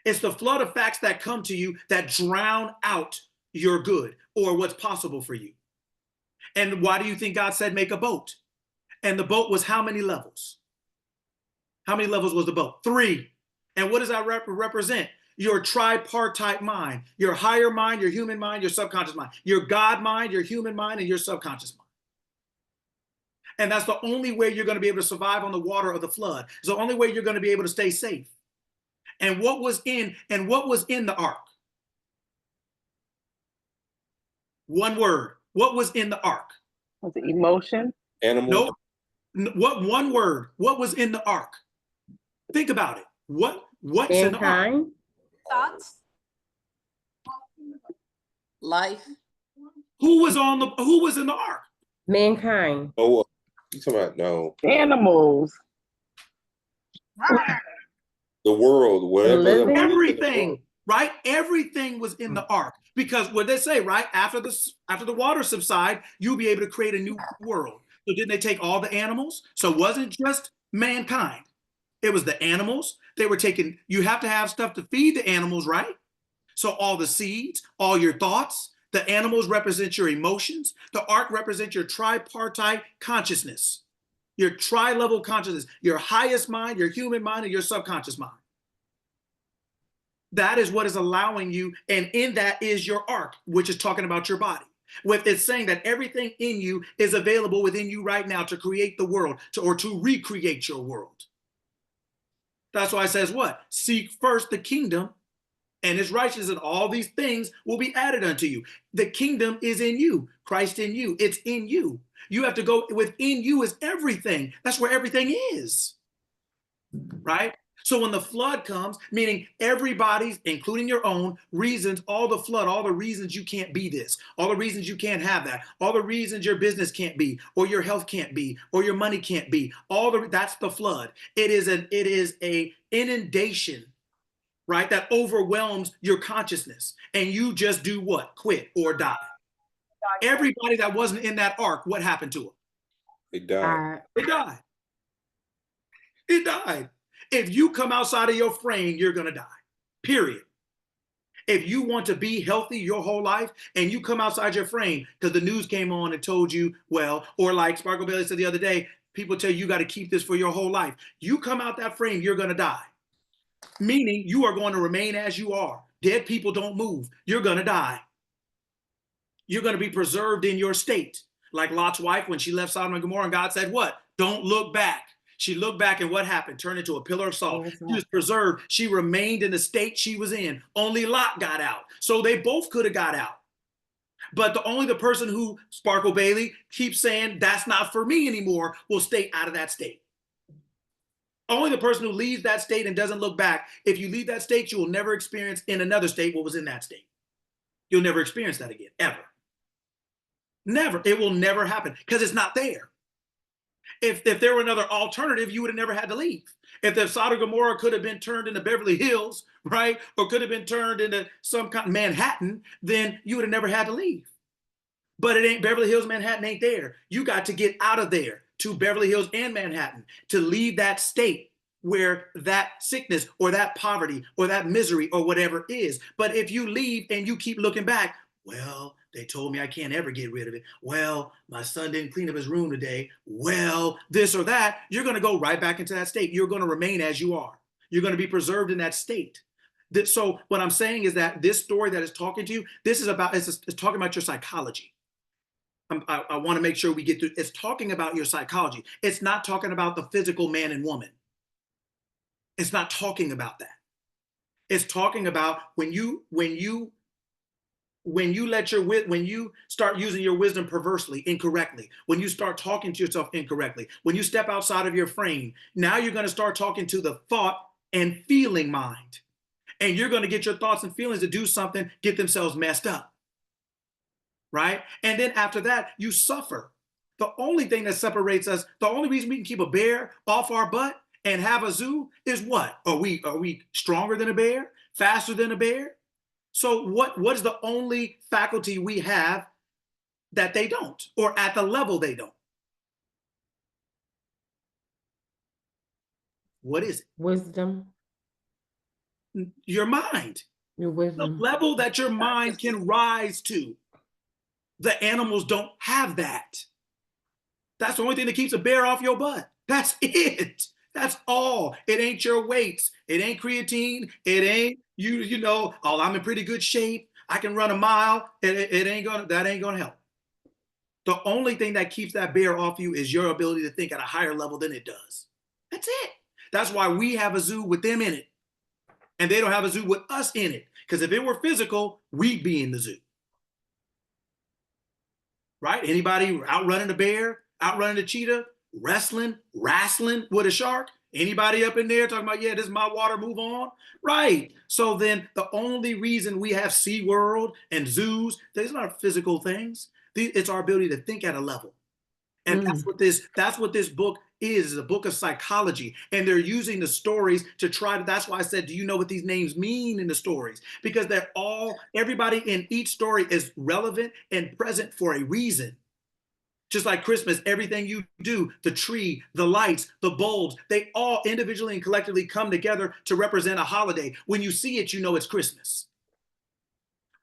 It's the flood of facts that come to you that drown out your good or what's possible for you. And why do you think God said make a boat? And the boat was how many levels? How many levels was the boat? 3. And what does that represent? Your tripartite mind, your higher mind, your human mind, your subconscious mind, your God mind, your human mind, and your subconscious mind. And that's the only way you're going to be able to survive on the water of the flood. It's the only way you're going to be able to stay safe. And what was in the ark? One word. What was in the ark? Was it emotion? Animal. Nope. What one word? What was in the ark? Think about it. What's in the ark? Thoughts. Life. Who was in the ark? Mankind. Oh, you talking about no. Animals. The world, whatever. Everything, right? Everything was in the ark. Because what they say, right? After the water subside, you'll be able to create a new world. So didn't they take all the animals? So it wasn't just mankind. It was the animals. They were taking, you have to have stuff to feed the animals, right? So all the seeds, all your thoughts, the animals represent your emotions. The ark represents your tripartite consciousness, your tri-level consciousness, your highest mind, your human mind, and your subconscious mind. That is what is allowing you, and in that is your ark, which is talking about your body. It's saying that everything in you is available within you right now to create the world, or to recreate your world. That's why it says what? Seek first the kingdom and his righteousness, and all these things will be added unto you. The kingdom is in you, Christ in you. It's in you. You have to go within you is everything. That's where everything is, right? So when the flood comes, meaning everybody's, including your own reasons, all the flood, all the reasons you can't be this, all the reasons you can't have that, all the reasons your business can't be, or your health can't be, or your money can't be, that's the flood. It is a inundation, right? That overwhelms your consciousness, and you just do what? Quit or die. Everybody that wasn't in that ark, what happened to them? It died. It died. It died. If you come outside of your frame, you're going to die, period. If you want to be healthy your whole life and you come outside your frame because the news came on and told you, well, or like Sparkle Bailey said the other day, people tell you got to keep this for your whole life. You come out that frame, you're going to die. Meaning you are going to remain as you are. Dead people don't move. You're going to die. You're going to be preserved in your state. Like Lot's wife, when she left Sodom and Gomorrah, and God said, what? Don't look back. She looked back, and what happened? Turned into a pillar of salt. She was preserved. She remained in the state she was in. Only Lot got out. So they both could have got out. But only the person who, Sparkle Bailey, keeps saying, that's not for me anymore, will stay out of that state. Only the person who leaves that state and doesn't look back, if you leave that state, you will never experience in another state what was in that state. You'll never experience that again, ever. Never. It will never happen because it's not there. If there were another alternative, you would have never had to leave. If the Sodom and Gomorrah could have been turned into Beverly Hills, right, or could have been turned into some kind of Manhattan, then you would have never had to leave. But it ain't Beverly Hills, Manhattan ain't there. You got to get out of there to Beverly Hills and Manhattan to leave that state where that sickness or that poverty or that misery or whatever is. But if you leave and you keep looking back, well, they told me I can't ever get rid of it. Well, my son didn't clean up his room today. Well, this or that, you're going to go right back into that state. You're going to remain as you are. You're going to be preserved in that state. So what I'm saying is that this story that is talking to you, this is about, it's talking about your psychology. I want to make sure we get through. It's talking about your psychology. It's not talking about the physical man and woman. It's not talking about that. It's talking about when you start using your wisdom perversely, incorrectly, when you start talking to yourself incorrectly, when you step outside of your frame, now you're going to start talking to the thought and feeling mind. And you're going to get your thoughts and feelings to do something, get themselves messed up. Right? And then after that, you suffer. The only thing that separates us, the only reason we can keep a bear off our butt and have a zoo is what? Are we stronger than a bear? Faster than a bear? So what is the only faculty we have that they don't, or at the level they don't? What is it? Wisdom. Your mind. Your wisdom. The level that your mind can rise to. The animals don't have that. That's the only thing that keeps a bear off your butt. That's it. That's all. It ain't your weights. It ain't creatine. It ain't you know, oh, I'm in pretty good shape. I can run a mile. That ain't gonna help. The only thing that keeps that bear off you is your ability to think at a higher level than it does. That's it. That's why we have a zoo with them in it. And they don't have a zoo with us in it. Because if it were physical, we'd be in the zoo. Right? Anybody outrunning a bear, outrunning a cheetah, wrestling with a shark? Anybody up in there talking about, yeah, this is my water, move on? Right. So then the only reason we have SeaWorld and zoos, these are not physical things. It's our ability to think at a level. And that's what this book is a book of psychology. And they're using the stories to that's why I said, do you know what these names mean in the stories? Because everybody in each story is relevant and present for a reason. Just like Christmas, everything you do, the tree, the lights, the bulbs, they all individually and collectively come together to represent a holiday. When you see it, you know it's Christmas.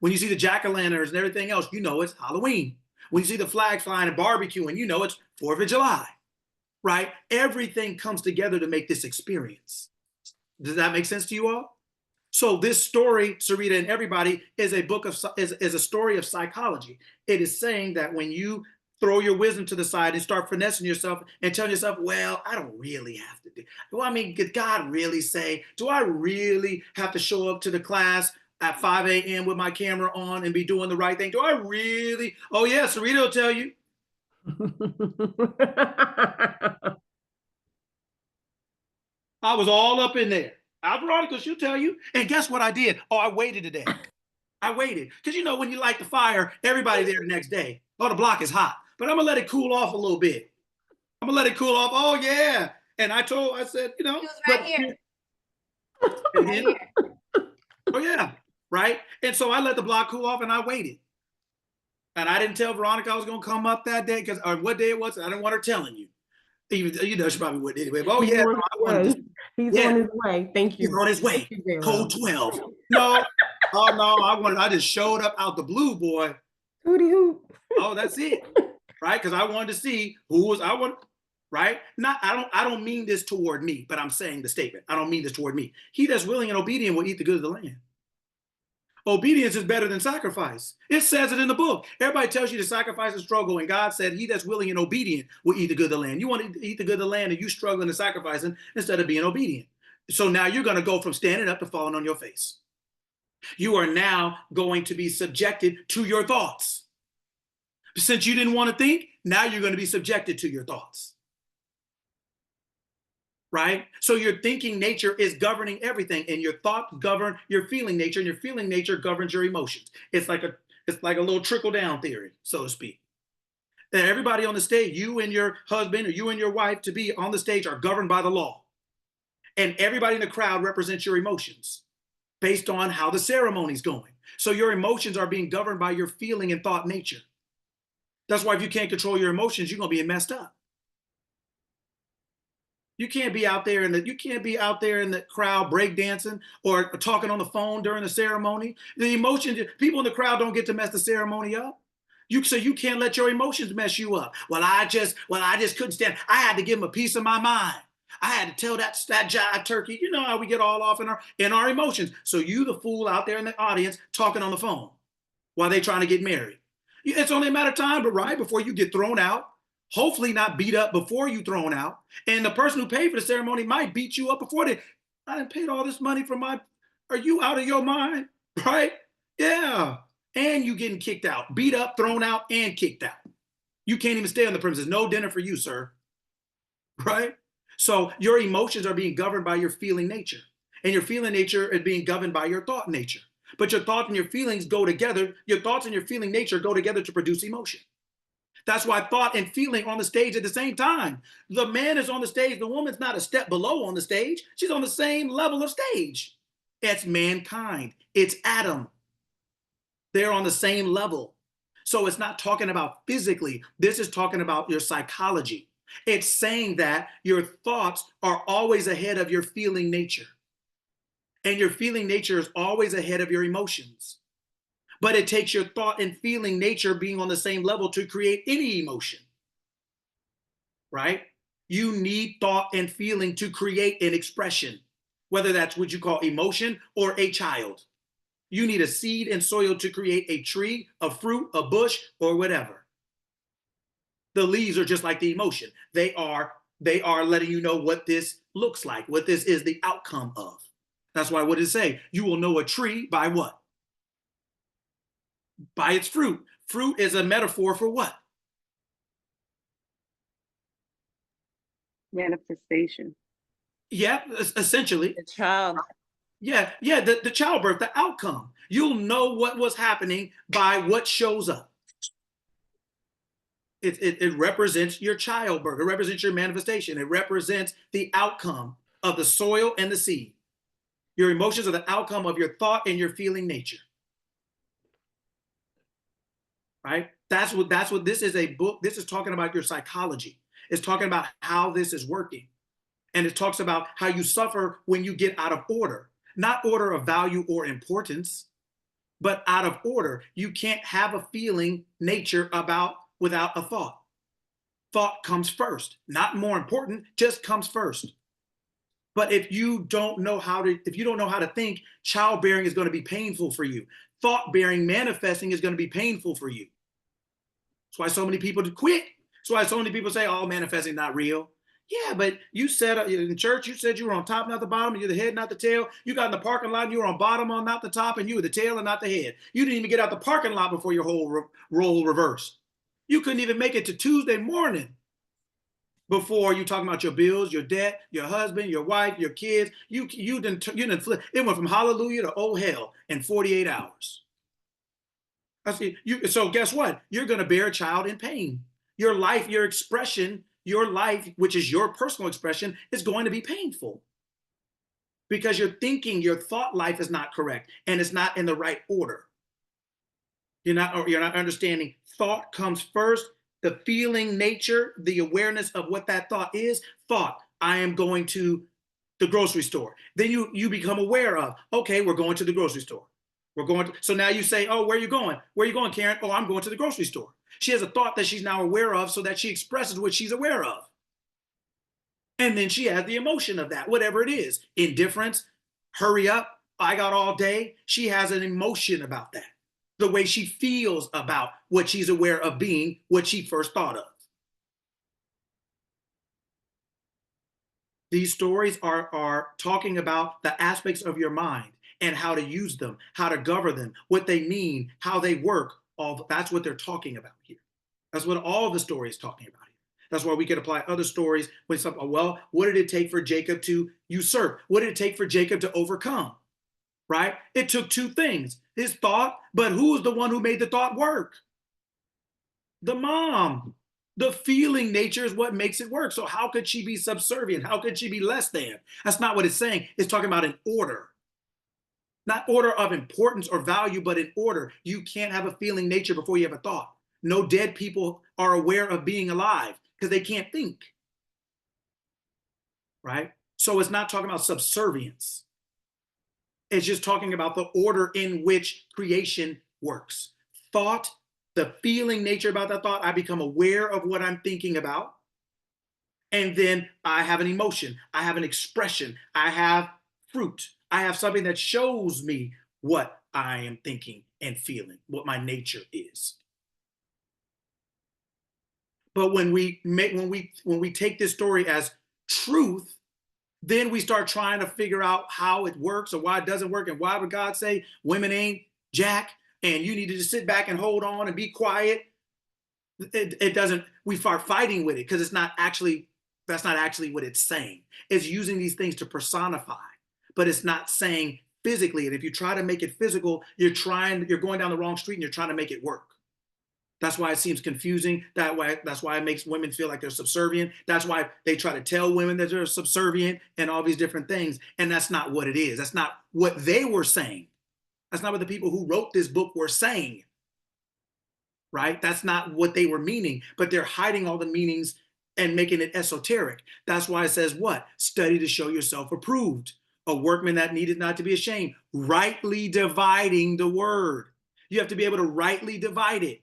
When you see the jack-o'-lanterns and everything else, you know it's Halloween. When you see the flags flying and barbecuing, you know it's 4th of July, right? Everything comes together to make this experience. Does that make sense to you all? So this story, Sarita and everybody, is a story of psychology. It is saying that when you throw your wisdom to the side and start finessing yourself and telling yourself, well, I don't really have to do. Well, I mean, did God really say, do I really have to show up to the class at 5 a.m. with my camera on and be doing the right thing? Do I really? Oh yeah, Sarita will tell you. I was all up in there. Veronica, she'll tell you. And guess what I did? Oh, I waited today. I waited. Because you know, when you light the fire, everybody there the next day. Oh, the block is hot. But I'm going to let it cool off a little bit. I'm going to let it cool off. Oh, yeah. And I said, you know. He was right here. Right here. Oh, yeah. Right. And so I let the block cool off and I waited. And I didn't tell Veronica I was going to come up that day or what day it was. I didn't want her telling you. Even, you know, she probably wouldn't anyway. But, oh, yeah. He's on his way. Thank you. He's on his way. Code 12. No. Oh, no. I just showed up out the blue, boy. Hootie hoot. Oh, that's it. Right? Because I wanted to see right? I don't mean this toward me, but I'm saying the statement. I don't mean this toward me. He that's willing and obedient will eat the good of the land. Obedience is better than sacrifice. It says it in the book. Everybody tells you to sacrifice and struggle, and God said, he that's willing and obedient will eat the good of the land. You want to eat the good of the land, and you struggling and sacrificing instead of being obedient. So now you're going to go from standing up to falling on your face. You are now going to be subjected to your thoughts. Since you didn't want to think, now you're going to be subjected to your thoughts. Right? So your thinking nature is governing everything, and your thoughts govern your feeling nature, and your feeling nature governs your emotions. It's like a little trickle down theory, so to speak. And everybody on the stage, you and your husband or you and your wife to be on the stage are governed by the law. And everybody in the crowd represents your emotions based on how the ceremony's going. So your emotions are being governed by your feeling and thought nature. That's why if you can't control your emotions, you're going to be messed up. You can't be out there in the crowd breakdancing or talking on the phone during the ceremony. The emotions, people in the crowd don't get to mess the ceremony up. So you can't let your emotions mess you up. Well, I just couldn't stand. I had to give him a piece of my mind. I had to tell that jive turkey. You know how we get all off in our emotions. So you, the fool out there in the audience, talking on the phone while they trying to get married. It's only a matter of time, but right before you get thrown out. Hopefully not beat up before you thrown out. And the person who paid for the ceremony might beat you up before I didn't pay all this money for are you out of your mind? Right? Yeah. And you getting kicked out, beat up, thrown out, and kicked out. You can't even stay on the premises. No dinner for you, sir. Right? So your emotions are being governed by your feeling nature. And your feeling nature is being governed by your thought nature. But your thoughts and your feelings go together. Your thoughts and your feeling nature go together to produce emotion. That's why thought and feeling are on the stage at the same time. The man is on the stage. The woman's not a step below on the stage. She's on the same level of stage. It's mankind. It's Adam. They're on the same level. So it's not talking about physically. This is talking about your psychology. It's saying that your thoughts are always ahead of your feeling nature. And your feeling nature is always ahead of your emotions. But it takes your thought and feeling nature being on the same level to create any emotion, right? You need thought and feeling to create an expression, whether that's what you call emotion or a child. You need a seed and soil to create a tree, a fruit, a bush, or whatever. The leaves are just like the emotion. They are letting you know what this looks like, what this is the outcome of. That's why what does it say? You will know a tree by what? By its fruit. Fruit is a metaphor for what? Manifestation. Yeah, essentially. The child. Yeah, the childbirth, the outcome. You'll know what was happening by what shows up. It represents your childbirth. It represents your manifestation. It represents the outcome of the soil and the seed. Your emotions are the outcome of your thought and your feeling nature. Right? That's what this is a book. This is talking about your psychology. It's talking about how this is working. And it talks about how you suffer when you get out of order, not order of value or importance, but out of order. You can't have a feeling nature without a thought. Thought comes first, not more important, just comes first. But if you don't know how to think, childbearing is going to be painful for you. Thought bearing, manifesting is going to be painful for you. That's why so many people quit. That's why so many people say, oh, manifesting not real. Yeah, but you said in church, you said you were on top, not the bottom, and you're the head, not the tail. You got in the parking lot, and you were on bottom, on not the top, and you were the tail and not the head. You didn't even get out the parking lot before your whole role reversed. You couldn't even make it to Tuesday morning before you talking about your bills, your debt, your husband, your wife, your kids. You didn't flip. It went from hallelujah to oh hell in 48 hours. I see you. So guess what? You're going to bear a child in pain. Your life, your expression, your life, which is your personal expression, is going to be painful because your thinking, your thought life is not correct and it's not in the right order. You're not understanding. Thought comes first. The feeling nature, the awareness of what that thought is. Thought, I am going to the grocery store. Then you become aware of, okay, we're going to the grocery store. We're going to, so now you say, oh, where are you going? Where are you going, Karen? Oh, I'm going to the grocery store. She has a thought that she's now aware of so that she expresses what she's aware of. And then she has the emotion of that, whatever it is. Indifference, hurry up, I got all day. She has an emotion about that. The way she feels about what she's aware of being, what she first thought of. These stories are talking about the aspects of your mind and how to use them, how to govern them, what they mean, how they work. That's what they're talking about here. That's what all the story is talking about here. That's why we could apply other stories when something, well, what did it take for Jacob to usurp? What did it take for Jacob to overcome? Right? It took two things, his thought, but who was the one who made the thought work? The mom. The feeling nature is what makes it work. So how could she be subservient? How could she be less than? That's not what it's saying. It's talking about an order. Not order of importance or value, but in order. You can't have a feeling nature before you have a thought. No dead people are aware of being alive because they can't think. Right? So it's not talking about subservience. It's just talking about the order in which creation works. Thought, the feeling nature about that thought, I become aware of what I'm thinking about. And then I have an emotion, I have an expression, I have fruit, I have something that shows me what I am thinking and feeling, what my nature is. But when we take this story as truth, then we start trying to figure out how it works or why it doesn't work, and why would God say women ain't jack and you need to just sit back and hold on and be quiet. It doesn't. We start fighting with it because that's not actually what it's saying. It's using these things to personify, but it's not saying physically. And if you try to make it physical, you're going down the wrong street and you're trying to make it work. That's why it seems confusing. That's why it makes women feel like they're subservient. That's why they try to tell women that they're subservient and all these different things. And that's not what it is. That's not what they were saying. That's not what the people who wrote this book were saying. Right? That's not what they were meaning, but they're hiding all the meanings and making it esoteric. That's why it says what? Study to show yourself approved, a workman that needed not to be ashamed, rightly dividing the word. You have to be able to rightly divide it.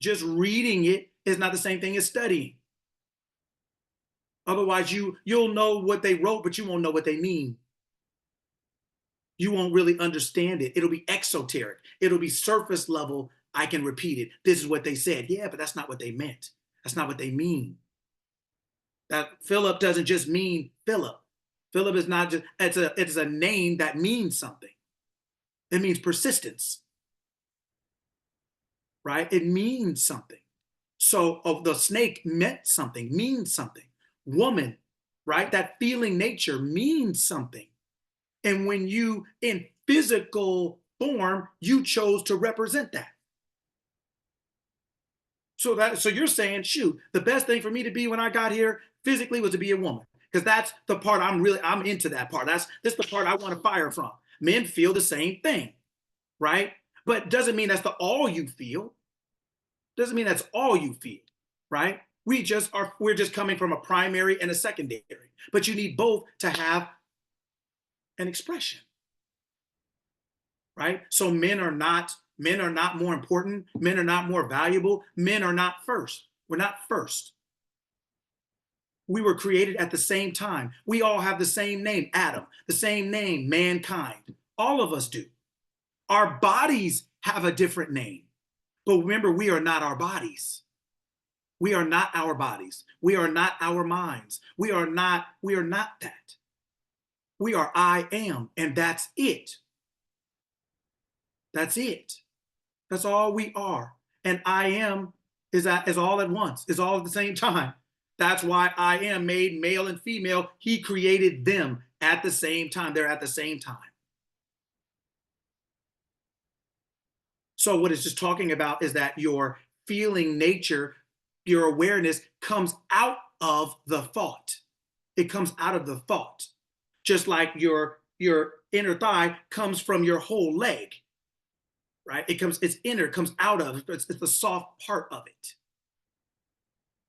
Just reading it is not the same thing as studying. Otherwise, you'll know what they wrote, but you won't know what they mean. You won't really understand it. It'll be exoteric. It'll be surface level. I can repeat it. This is what they said. Yeah, but that's not what they meant. That's not what they mean. That Philip doesn't just mean Philip. Philip is not just, it's a name that means something. It means persistence. Right? It means something. So the snake meant something, means something. Woman, right? That feeling nature means something. And when you, in physical form, you chose to represent that. So you're saying, shoot, the best thing for me to be when I got here physically was to be a woman. Because that's the part I'm into that part. That's the part I want to fire from. Men feel the same thing, right? But doesn't mean that's all you feel. Doesn't mean that's all you feel, right? We're just coming from a primary and a secondary. But you need both to have an expression, right? So men are not more important. Men are not more valuable. Men are not first. We're not first. We were created at the same time. We all have the same name, Adam, the same name, mankind. All of us do. Our bodies have a different name. But remember, we are not our bodies. We are not our bodies. We are not our minds. We are not that. We are I am, and that's it. That's it. That's all we are. And I am is all at once, is all at the same time. That's why I am made male and female. He created them at the same time. They're at the same time. So what it's just talking about is that your feeling nature, your awareness comes out of the thought. It comes out of the thought. Just like your inner thigh comes from your whole leg, right? It's inner, it comes out of, it's the soft part of it,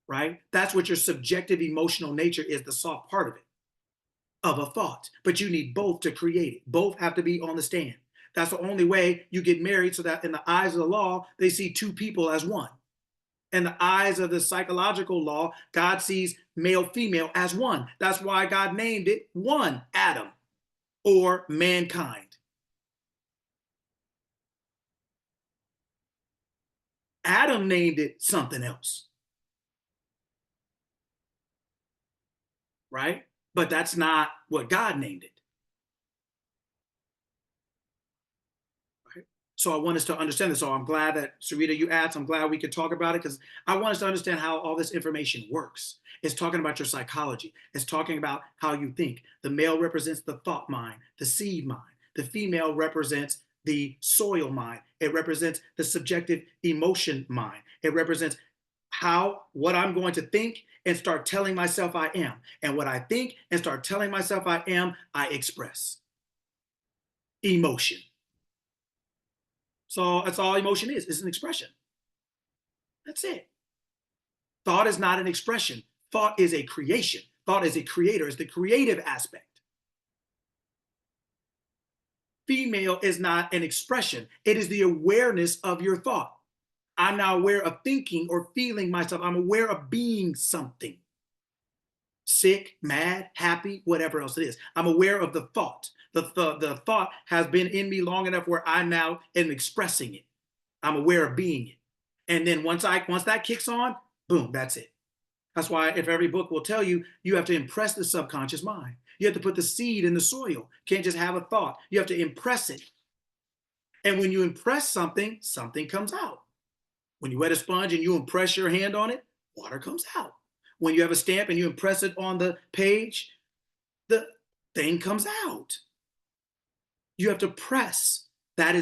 right? That's what your subjective emotional nature is, the soft part of it, of a thought. But you need both to create it. Both have to be on the stand. That's the only way you get married, so that in the eyes of the law, they see two people as one. In the eyes of the psychological law, God sees male, female as one. That's why God named it one Adam, or mankind. Adam named it something else, right? But that's not what God named it. Right? So I want us to understand this. So I'm glad that, Sarita, you asked. I'm glad we could talk about it, because I want us to understand how all this information works. It's talking about your psychology. It's talking about how you think. The male represents the thought mind, the seed mind. The female represents the soil mind. It represents the subjective emotion mind. It represents what I'm going to think and start telling myself I am. And what I think and start telling myself I am, I express. Emotion. So that's all emotion is. It's an expression. That's it. Thought is not an expression. Thought is a creation. Thought is a creator. It's the creative aspect. Female is not an expression. It is the awareness of your thought. I'm now aware of thinking or feeling myself. I'm aware of being something. Sick, mad, happy, whatever else it is. I'm aware of the thought. The thought has been in me long enough where I now am expressing it. I'm aware of being it. And then once that kicks on, boom, that's it. That's why if every book will tell you, you have to impress the subconscious mind. You have to put the seed in the soil. Can't just have a thought. You have to impress it. And when you impress something, something comes out. When you wet a sponge and you impress your hand on it, water comes out. When you have a stamp and you impress it on the page, the thing comes out. You have to press. That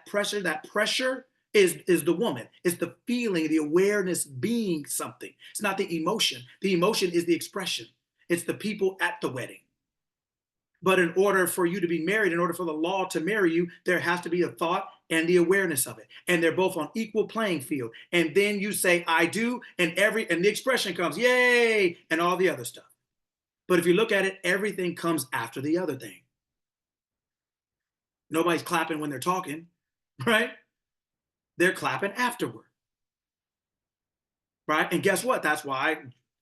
pressure. That pressure is the woman. It's the feeling, the awareness, being something. It's not the emotion. The emotion is the expression. It's the people at the wedding. But in order for you to be married, in order for the law to marry you, there has to be a thought and the awareness of it. And they're both on equal playing field. And then you say, I do, and the expression comes, yay, and all the other stuff. But if you look at it, everything comes after the other thing. Nobody's clapping when they're talking, right? They're clapping afterward. Right? And guess what? That's why,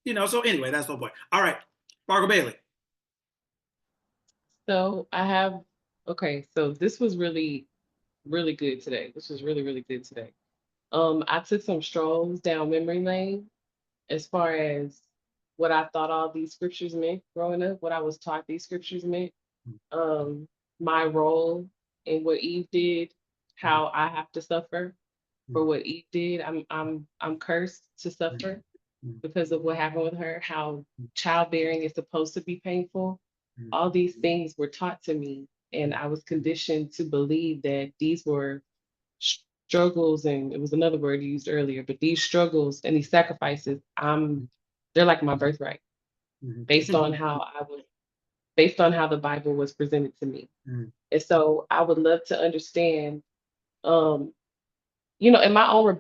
so anyway, that's the point. All right, Margot Bailey. So so this was really, really good today. This was really, really good today. I took some strolls down memory lane as far as what I thought all these scriptures meant growing up, what I was taught these scriptures meant, my role in what Eve did, how I have to suffer for what Eve did. I'm cursed to suffer because of what happened with her, how childbearing is supposed to be painful. All these things were taught to me, and I was conditioned to believe that these were struggles, and it was another word you used earlier, but these struggles and these sacrifices, they're like my birthright, based on how the Bible was presented to me. And so I would love to understand, in my own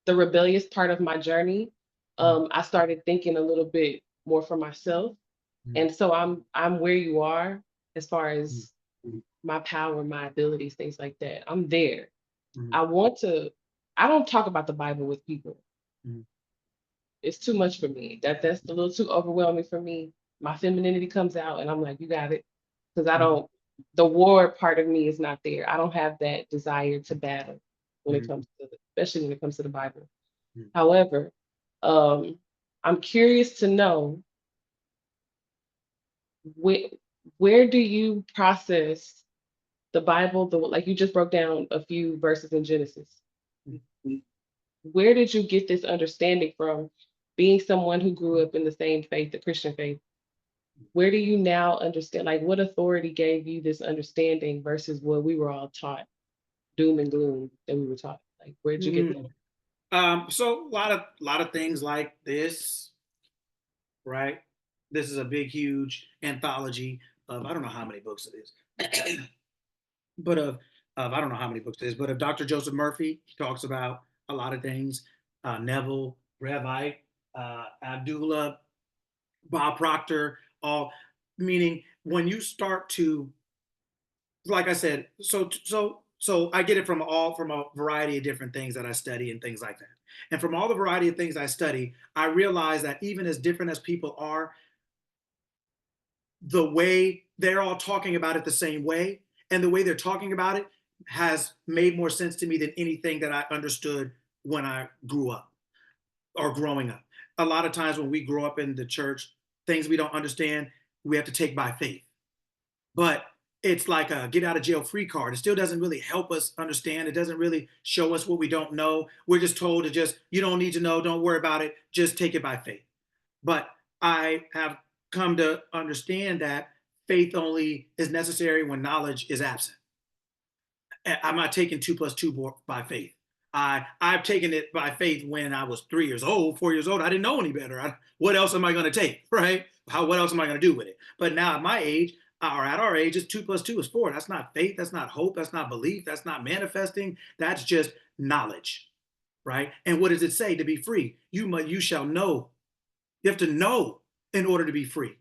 the rebellious part of my journey, I started thinking a little bit more for myself. And so I'm where you are as far as my power, my abilities, things like that. I'm there. I don't talk about the Bible with people. It's too much for me. That's a little too overwhelming for me. My femininity comes out and I'm like, you got it. Because the war part of me is not there. I don't have that desire to battle especially when it comes to the Bible. However, I'm curious to know where where do you process the Bible, like you just broke down a few verses in Genesis. Where did you get this understanding from, being someone who grew up in the same faith, the Christian faith? Where do you now understand, like what authority gave you this understanding versus what we were all taught, doom and gloom that we were taught? Like where did you get that? So a lot of things like this, right? This is a big, huge anthology of I don't know how many books it is, but of I don't know how many books it is, but of Dr. Joseph Murphy, he talks about a lot of things. Neville, Revite, Abdullah, Bob Proctor, all meaning when you start to, like I said, so I get it from a variety of different things that I study and things like that. And from all the variety of things I study, I realize that even as different as people are, the way they're all talking about it the same way, and the way they're talking about it has made more sense to me than anything that I understood when I grew up or growing up. A lot of times when we grow up in the church, things we don't understand, we have to take by faith. But it's like a get out of jail free card. It still doesn't really help us understand. It doesn't really show us what we don't know. We're just told to just, you don't need to know, don't worry about it, just take it by faith. But I have come to understand that faith only is necessary when knowledge is absent. I'm not taking 2 plus 2 by faith. I've taken it by faith when I was 3 years old, 4 years old. I didn't know any better. What else am I going to take, right? What else am I going to do with it? But now at my age, or at our age, it's 2 plus 2 is 4. That's not faith. That's not hope. That's not belief. That's not manifesting. That's just knowledge, right? And what does it say? To be free, you shall know. You have to know in order to be free.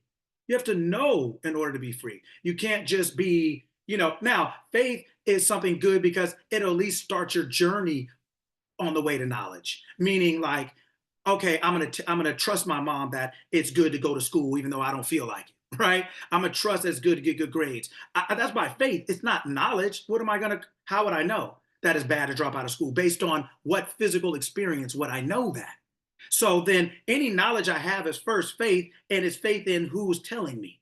You have to know in order to be free. You can't just be, now faith is something good because it'll at least start your journey on the way to knowledge. Meaning like, okay, I'm gonna trust my mom that it's good to go to school even though I don't feel like it, right? I'm gonna trust it's good to get good grades. That's by faith. It's not knowledge. How would I know that it's bad to drop out of school based on what physical experience would I know that? So then any knowledge I have is first faith, and it's faith in who's telling me,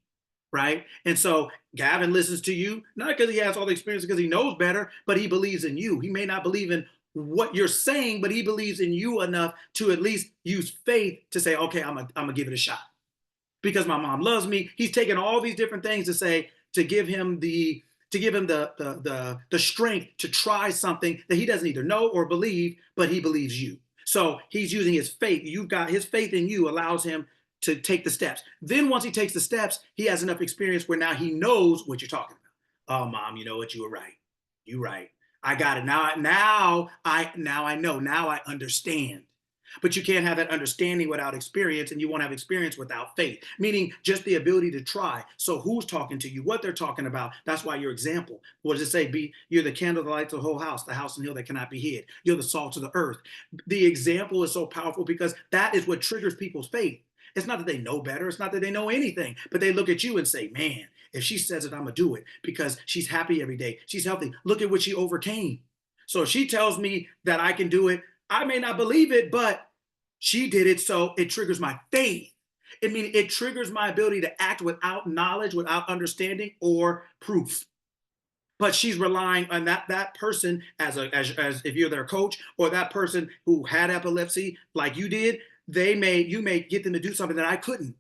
right? And so Gavin listens to you, not because he has all the experience, because he knows better, but he believes in you. He may not believe in what you're saying, but he believes in you enough to at least use faith to say, okay, I'm gonna give it a shot. Because my mom loves me. He's taken all these different things to say, to give him the strength to try something that he doesn't either know or believe, but he believes you. So he's using his faith. You've got his faith in you allows him to take the steps. Then once he takes the steps, he has enough experience where now he knows what you're talking about. Oh, mom, you know what? You were right. You're right. I got it. Now I know. Now I understand. But you can't have that understanding without experience, and you won't have experience without faith, meaning just the ability to try. So who's talking to you, what they're talking about, that's why your example. What does it say? You're the candle that lights the whole house, the house and hill that cannot be hid. You're the salt of the earth. The example is so powerful because that is what triggers people's faith. It's not that they know better. It's not that they know anything, but they look at you and say, man, if she says it, I'm going to do it because she's happy every day. She's healthy. Look at what she overcame. So if she tells me that I can do it, I may not believe it, but she did it, so it triggers my faith. It triggers my ability to act without knowledge, without understanding or proof. But she's relying on that person as if you're their coach, or that person who had epilepsy like you did. You may get them to do something that I couldn't.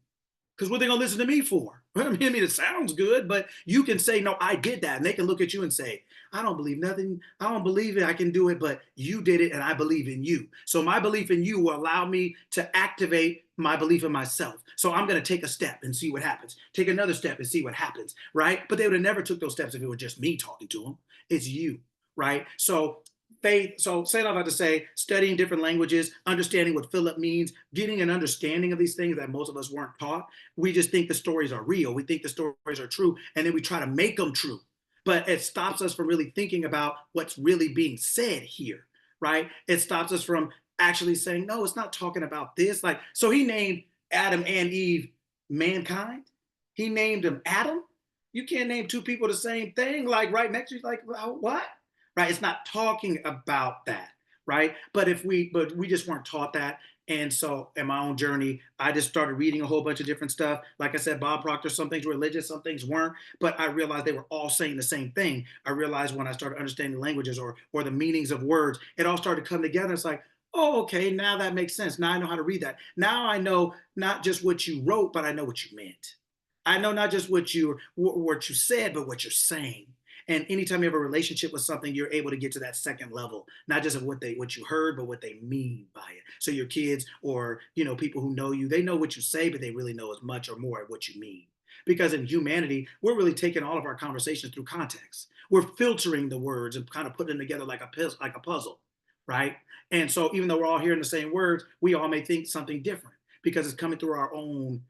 Because what are they going to listen to me for? I mean, it sounds good, but you can say, no, I did that. And they can look at you and say, I don't believe nothing. I don't believe it. I can do it, but you did it and I believe in you. So my belief in you will allow me to activate my belief in myself. So I'm going to take a step and see what happens. Take another step and see what happens, right? But they would have never took those steps if it were just me talking to them. It's you, right? So faith, so say what I'm about to say, studying different languages, understanding what Philip means, getting an understanding of these things that most of us weren't taught. We just think the stories are real. We think the stories are true, and then we try to make them true. But it stops us from really thinking about what's really being said here, right? It stops us from actually saying, no, it's not talking about this. Like, so he named Adam and Eve mankind. He named them Adam. You can't name two people the same thing, like right next to you, like what? Right? It's not talking about that. right? But we just weren't taught that. And so in my own journey, I just started reading a whole bunch of different stuff. Like I said, Bob Proctor, some things religious, some things weren't, but I realized they were all saying the same thing. I realized when I started understanding languages or the meanings of words, it all started to come together. It's like, oh, okay, now that makes sense. Now I know how to read that. Now I know not just what you wrote, but I know what you meant. I know not just what you said, but what you're saying. And anytime you have a relationship with something, you're able to get to that second level, not just of what you heard, but what they mean by it. So your kids or people who know you, they know what you say, but they really know as much or more of what you mean. Because in humanity, we're really taking all of our conversations through context. We're filtering the words and kind of putting them together like a puzzle, right? And so even though we're all hearing the same words, we all may think something different because it's coming through our own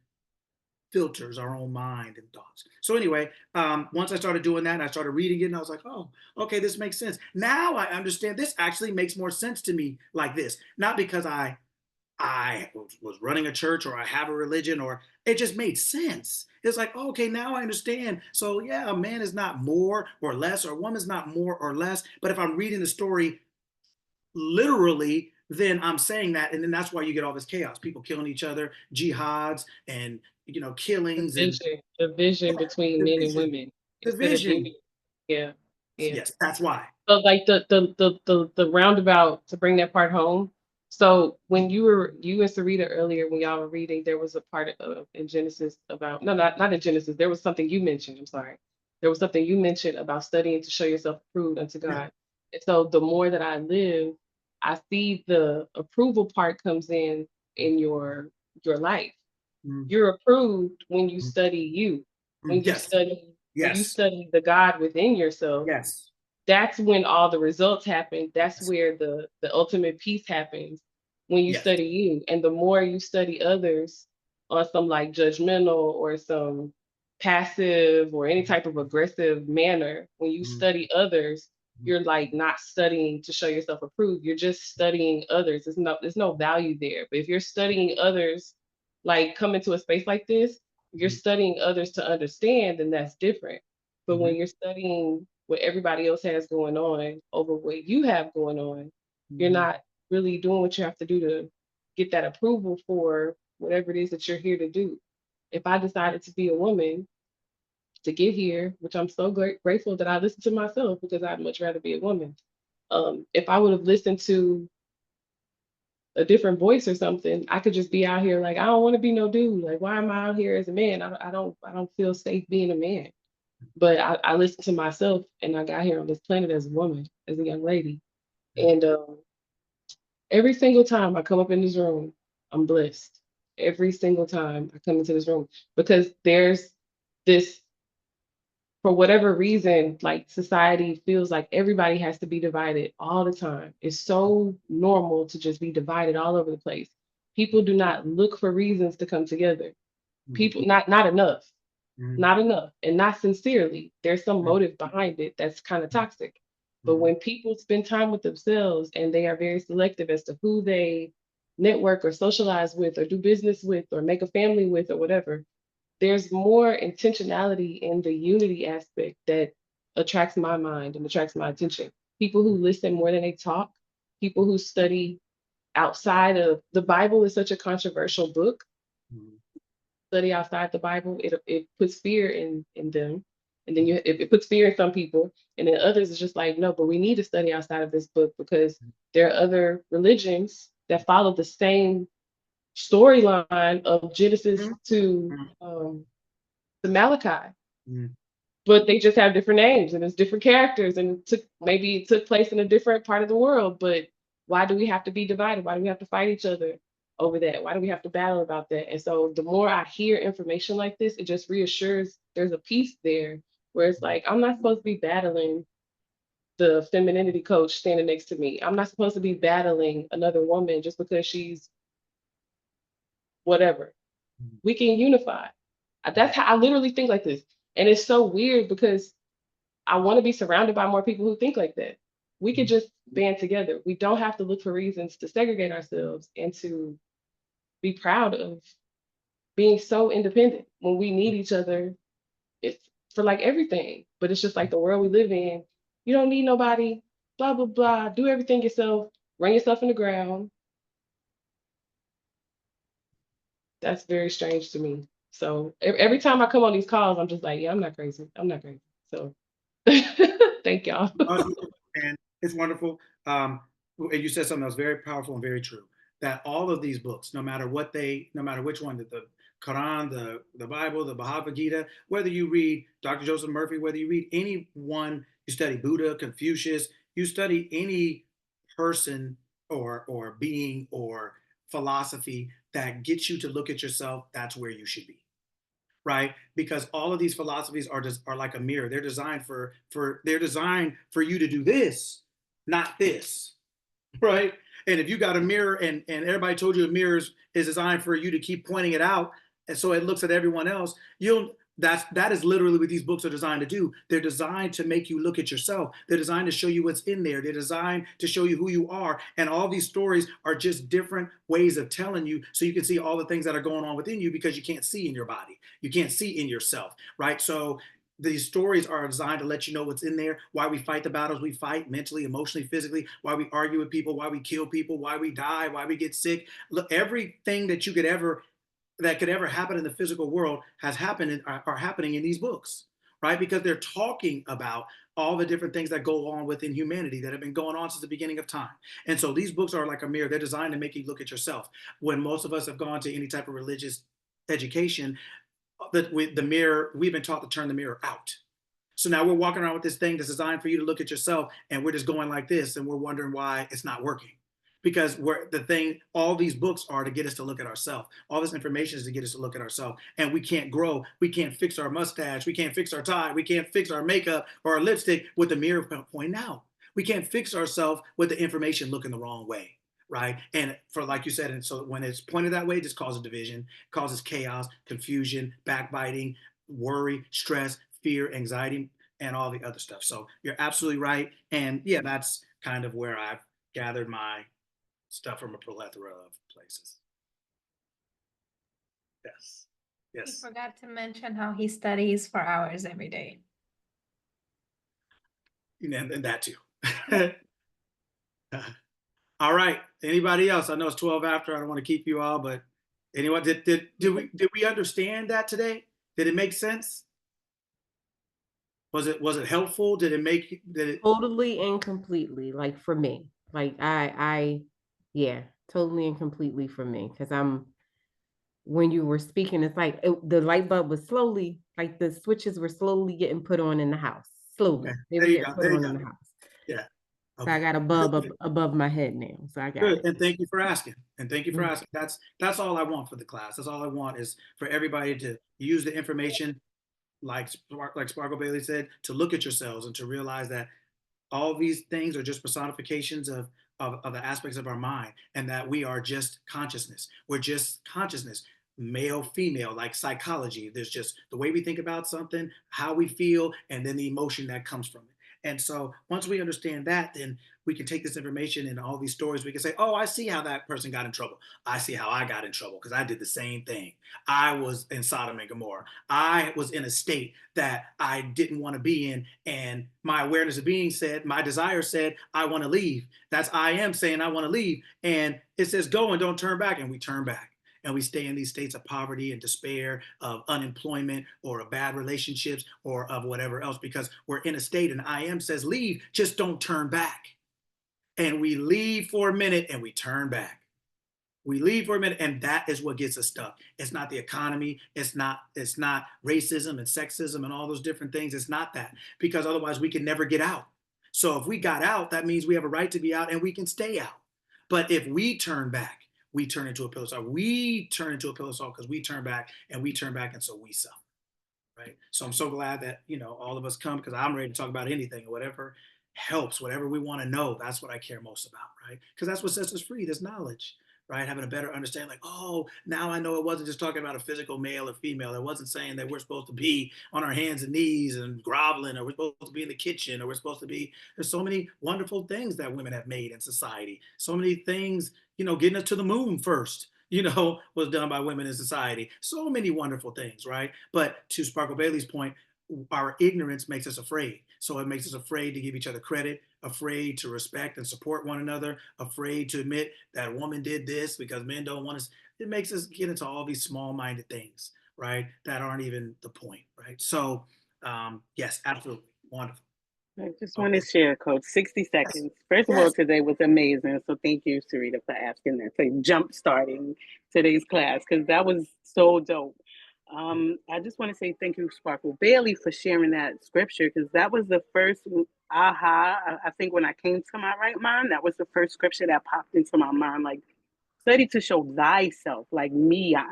filters, our own mind and thoughts. So anyway, once I started doing that, and I started reading it, and I was like, oh, okay, this makes sense. Now I understand. This actually makes more sense to me like this, not because I was running a church or I have a religion, or it just made sense. It's like, oh, okay, now I understand. So yeah, a man is not more or less, or a woman's not more or less. But if I'm reading the story literally, then I'm saying that, and then that's why you get all this chaos, people killing each other, jihads, and killings, and Division between men and division. women instead of Division. unity. Yeah, yeah. Yes, that's why. So like the roundabout to bring that part home. So when you and Sarita earlier when y'all were reading, there was a part in Genesis about no, not in Genesis. There was something you mentioned. I'm sorry. There was something you mentioned about studying to show yourself approved unto Yeah. God. And so the more that I live, I see the approval part comes in your life. Mm, You're approved when you mm, study you, when you yes, yes, study the God within yourself. yes, That's when all the results happen. That's where the ultimate peace happens when you yes. study you. And the more you study others on some like judgmental or some passive or any type of aggressive manner, when you Mm, study others, mm, you're like not studying to show yourself approved. You're just studying others. There's no value there. But if you're studying others, like come into a space like this, you're mm, studying others to understand, then that's different. But when mhm, you're studying what everybody else has going on over what you have going on, you're mhm, not really doing what you have to do to get that approval for whatever it is that you're here to do. If I decided to be a woman to get here, which I'm so grateful that I listened to myself because I'd much rather be a woman. If I would have listened to a different voice or something, I could just be out here like I don't want to be no dude. Like why am I out here as a man? I don't feel safe being a man. But I listened to myself and I got here on this planet as a woman, as a young lady. And every single time I come up in this room, I'm blessed. Every single time I come into this room because there's this, for whatever reason, like society feels like everybody has to be divided all the time. It's so normal to just be divided all over the place. People do not look for reasons to come together. mhm, People not enough, mhm, not enough, and not sincerely. There's some mhm, motive behind it that's kind of toxic. But mhm, when people spend time with themselves and they are very selective as to who they network or socialize with or do business with or make a family with or whatever, there's more intentionality in the unity aspect that attracts my mind and attracts my attention. People who listen more than they talk, people who study outside of the Bible is such a controversial book. mhm, Study outside the Bible, it puts fear in them. And then it puts fear in some people, and then others is just like, no, but we need to study outside of this book because there are other religions that follow the same storyline of Genesis mhm, to Malachi, mhm, but they just have different names and it's different characters and maybe it took place in a different part of the world. But why do we have to be divided? Why do we have to fight each other over that? Why do we have to battle about that? And so the more I hear information like this, it just reassures there's a piece there where it's like I'm not supposed to be battling the femininity coach standing next to me. I'm not supposed to be battling another woman just because she's whatever. mhm, We can unify. That's how I literally think like this. And it's so weird because I want to be surrounded by more people who think like that. We could mhm, just band together. We don't have to look for reasons to segregate ourselves and to be proud of being so independent when we need each other. It's for like everything, but it's just like the world we live in. You don't need nobody, blah, blah, blah. Do everything yourself. run yourself in the ground. That's very strange to me. So every time I come on these calls, I'm just like, yeah, I'm not crazy. I'm not crazy. So thank y'all. And it's wonderful. And you said something that was very powerful and very true. That all of these books, no matter which one, the Quran, the Bible, the Bhagavad Gita, whether you read Dr. Joseph Murphy, whether you read any one, you study Buddha, Confucius, you study any person or being or philosophy that gets you to look at yourself, that's where you should be. Right? Because all of these philosophies are like a mirror. They're designed for you to do this, not this. Right? And if you got a mirror and everybody told you a mirror is designed for you to keep pointing it out, and so it looks at everyone else, that is literally what these books are designed to do. They're designed to make you look at yourself. They're designed to show you what's in there. They're designed to show you who you are. And all these stories are just different ways of telling you so you can see all the things that are going on within you because you can't see in your body. You can't see in yourself, right? So these stories are designed to let you know what's in there, why we fight the battles we fight mentally, emotionally, physically, why we argue with people, why we kill people, why we die, why we get sick. Look, everything that could ever happen in the physical world has happened are happening in these books, right? Because they're talking about all the different things that go on within humanity that have been going on since the beginning of time. And so these books are like a mirror. They're designed to make you look at yourself. When most of us have gone to any type of religious education, the mirror, we've been taught to turn the mirror out. So now we're walking around with this thing that's designed for you to look at yourself, and we're just going like this, and we're wondering why it's not working. Because all these books are to get us to look at ourselves. All this information is to get us to look at ourselves. And we can't grow. We can't fix our mustache. We can't fix our tie. We can't fix our makeup or our lipstick with the mirror pointing out. We can't fix ourselves with the information looking the wrong way. Right. And for like you said, and so when it's pointed that way, it just causes division, causes chaos, confusion, backbiting, worry, stress, fear, anxiety, and all the other stuff. So you're absolutely right. And yeah, that's kind of where I've gathered my stuff from a plethora of places. Yes. He Yes. forgot to mention how he studies for hours every day. And that too. All right. Anybody else? I know it's 12 after. I don't want to keep you all, but anyone did we understand that today? Did it make sense? Was it helpful? Did it Totally and completely, like for me. Like yeah, totally and completely for me. Because when you were speaking, it's like the light bulb was slowly, like the switches were slowly getting put on in the house. Slowly. Okay. They were getting put on in the house. Yeah. Okay. So I got a bulb above my head now. So I got Good. it. And thank you for asking. That's all I want for the class. That's all I want is for everybody to use the information, like Sparkle Bailey said, to look at yourselves and to realize that all these things are just personifications of the aspects of our mind, and that we are just consciousness. We're just consciousness, male, female, like psychology. There's just the way we think about something, how we feel, and then the emotion that comes from it. And so once we understand that, then we can take this information and all these stories. We can say, oh, I see how that person got in trouble. I see how I got in trouble because I did the same thing. I was in Sodom and Gomorrah. I was in a state that I didn't want to be in. And my awareness of being said, my desire said, I want to leave. That's I am saying I want to leave. And it says, go and don't turn back. And we turn back. And we stay in these states of poverty and despair, of unemployment, or of bad relationships, or of whatever else, because we're in a state and I am says, leave, just don't turn back. And we leave for a minute and we turn back. We leave for a minute, and that is what gets us stuck. It's not the economy. It's not racism and sexism and all those different things. It's not that, because otherwise we can never get out. So if we got out, that means we have a right to be out and we can stay out. But if we turn back, we turn into a pillow salt. We turn into a pillow salt because we turn back, and so we suffer, right? So I'm so glad that, all of us come, because I'm ready to talk about anything, whatever helps, whatever we want to know. That's what I care most about, right? Because that's what sets us free, this knowledge, right? Having a better understanding, like, oh, now I know it wasn't just talking about a physical male or female. It wasn't saying that we're supposed to be on our hands and knees and groveling, or we're supposed to be in the kitchen, or we're supposed to be, there's so many wonderful things that women have made in society. So many things, getting us to the moon first, was done by women in society. So many wonderful things, right? But to Sparkle Bailey's point, our ignorance makes us afraid. So it makes us afraid to give each other credit, afraid to respect and support one another, afraid to admit that a woman did this because men don't want us. It makes us get into all these small-minded things, right? That aren't even the point, right? So yes, absolutely. Wonderful. I just want to share, Coach, 60 Yes. seconds. First of all, Yes. today was amazing. So thank you, Sarita, for asking that, for jump starting today's class, because that was so dope. I just want to say thank you, Sparkle Bailey, for sharing that scripture, because that was the first aha. I think when I came to my right mind, that was the first scripture that popped into my mind. Like, study to show thyself, like me, I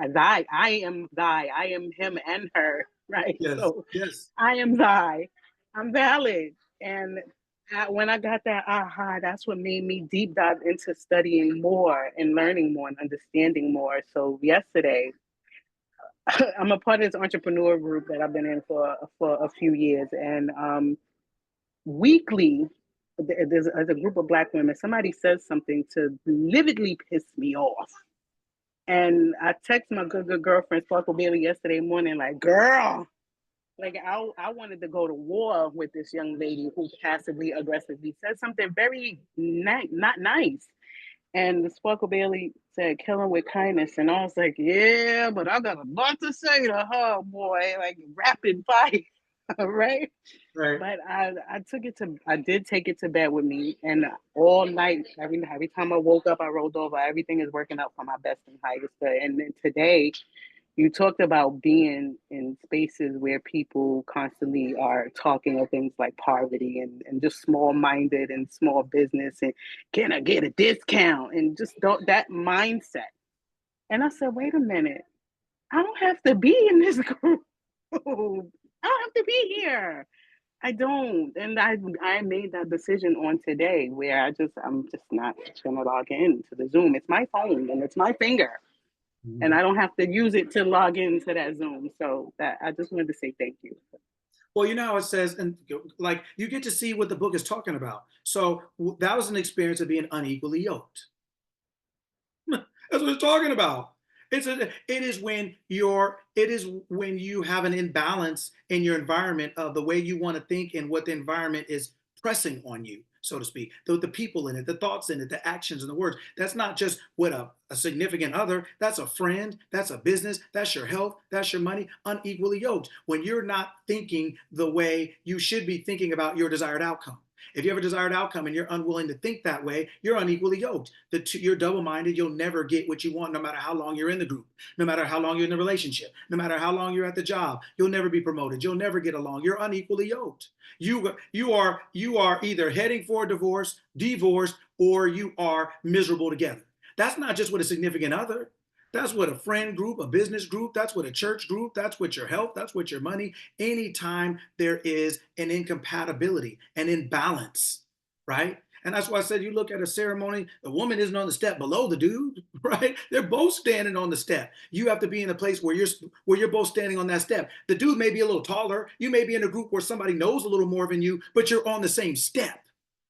am thy, I am him and her, right? Yes. So Yes. I am thy, I'm valid. And when I got that aha, that's what made me deep dive into studying more and learning more and understanding more. So yesterday, I'm a part of this entrepreneur group that I've been in for a few years, and weekly, there's a group of Black women. Somebody says something to lividly piss me off, and I text my good girlfriend Sparkle Bailey yesterday morning, like, girl, like I wanted to go to war with this young lady who passively aggressively said something very not nice. And Sparkle Bailey said, kill her with kindness. And I was like, yeah, but I got a lot to say to her, boy, like rapid fire, right? Right. But I did take it to bed with me. And all night, every time I woke up, I rolled over. Everything is working out for my best and highest good. And then today, you talked about being in spaces where people constantly are talking of things like poverty and just small-minded and small business and can I get a discount and just that mindset. And I said, wait a minute, I don't have to be in this group. I don't have to be here. I don't. And I made that decision on today where I'm just not gonna log in to the Zoom. It's my phone and it's my finger. And I don't have to use it to log into that Zoom. So that I just wanted to say thank you. Well, you know how it says, and like you get to see what the book is talking about. So that was an experience of being unequally yoked. That's what it's talking about. It is when you have an imbalance in your environment of the way you want to think and what the environment is pressing on you, so to speak. The people in it, the thoughts in it, the actions and the words. That's not just with a significant other. That's a friend. That's a business. That's your health. That's your money. Unequally yoked. When you're not thinking the way you should be thinking about your desired outcome. If you have a desired outcome and you're unwilling to think that way, you're unequally yoked. You're double-minded. You'll never get what you want, no matter how long you're in the group, no matter how long you're in the relationship, no matter how long you're at the job. You'll never be promoted. You'll never get along. You're unequally yoked. You are either heading for a divorce, or you are miserable together. That's not just with a significant other. That's with a friend group, a business group. That's with a church group. That's with your health. That's with your money. Anytime there is an incompatibility, an imbalance, right? And that's why I said you look at a ceremony, the woman isn't on the step below the dude, right? They're both standing on the step. You have to be in a place where you're both standing on that step. The dude may be a little taller. You may be in a group where somebody knows a little more than you, but you're on the same step.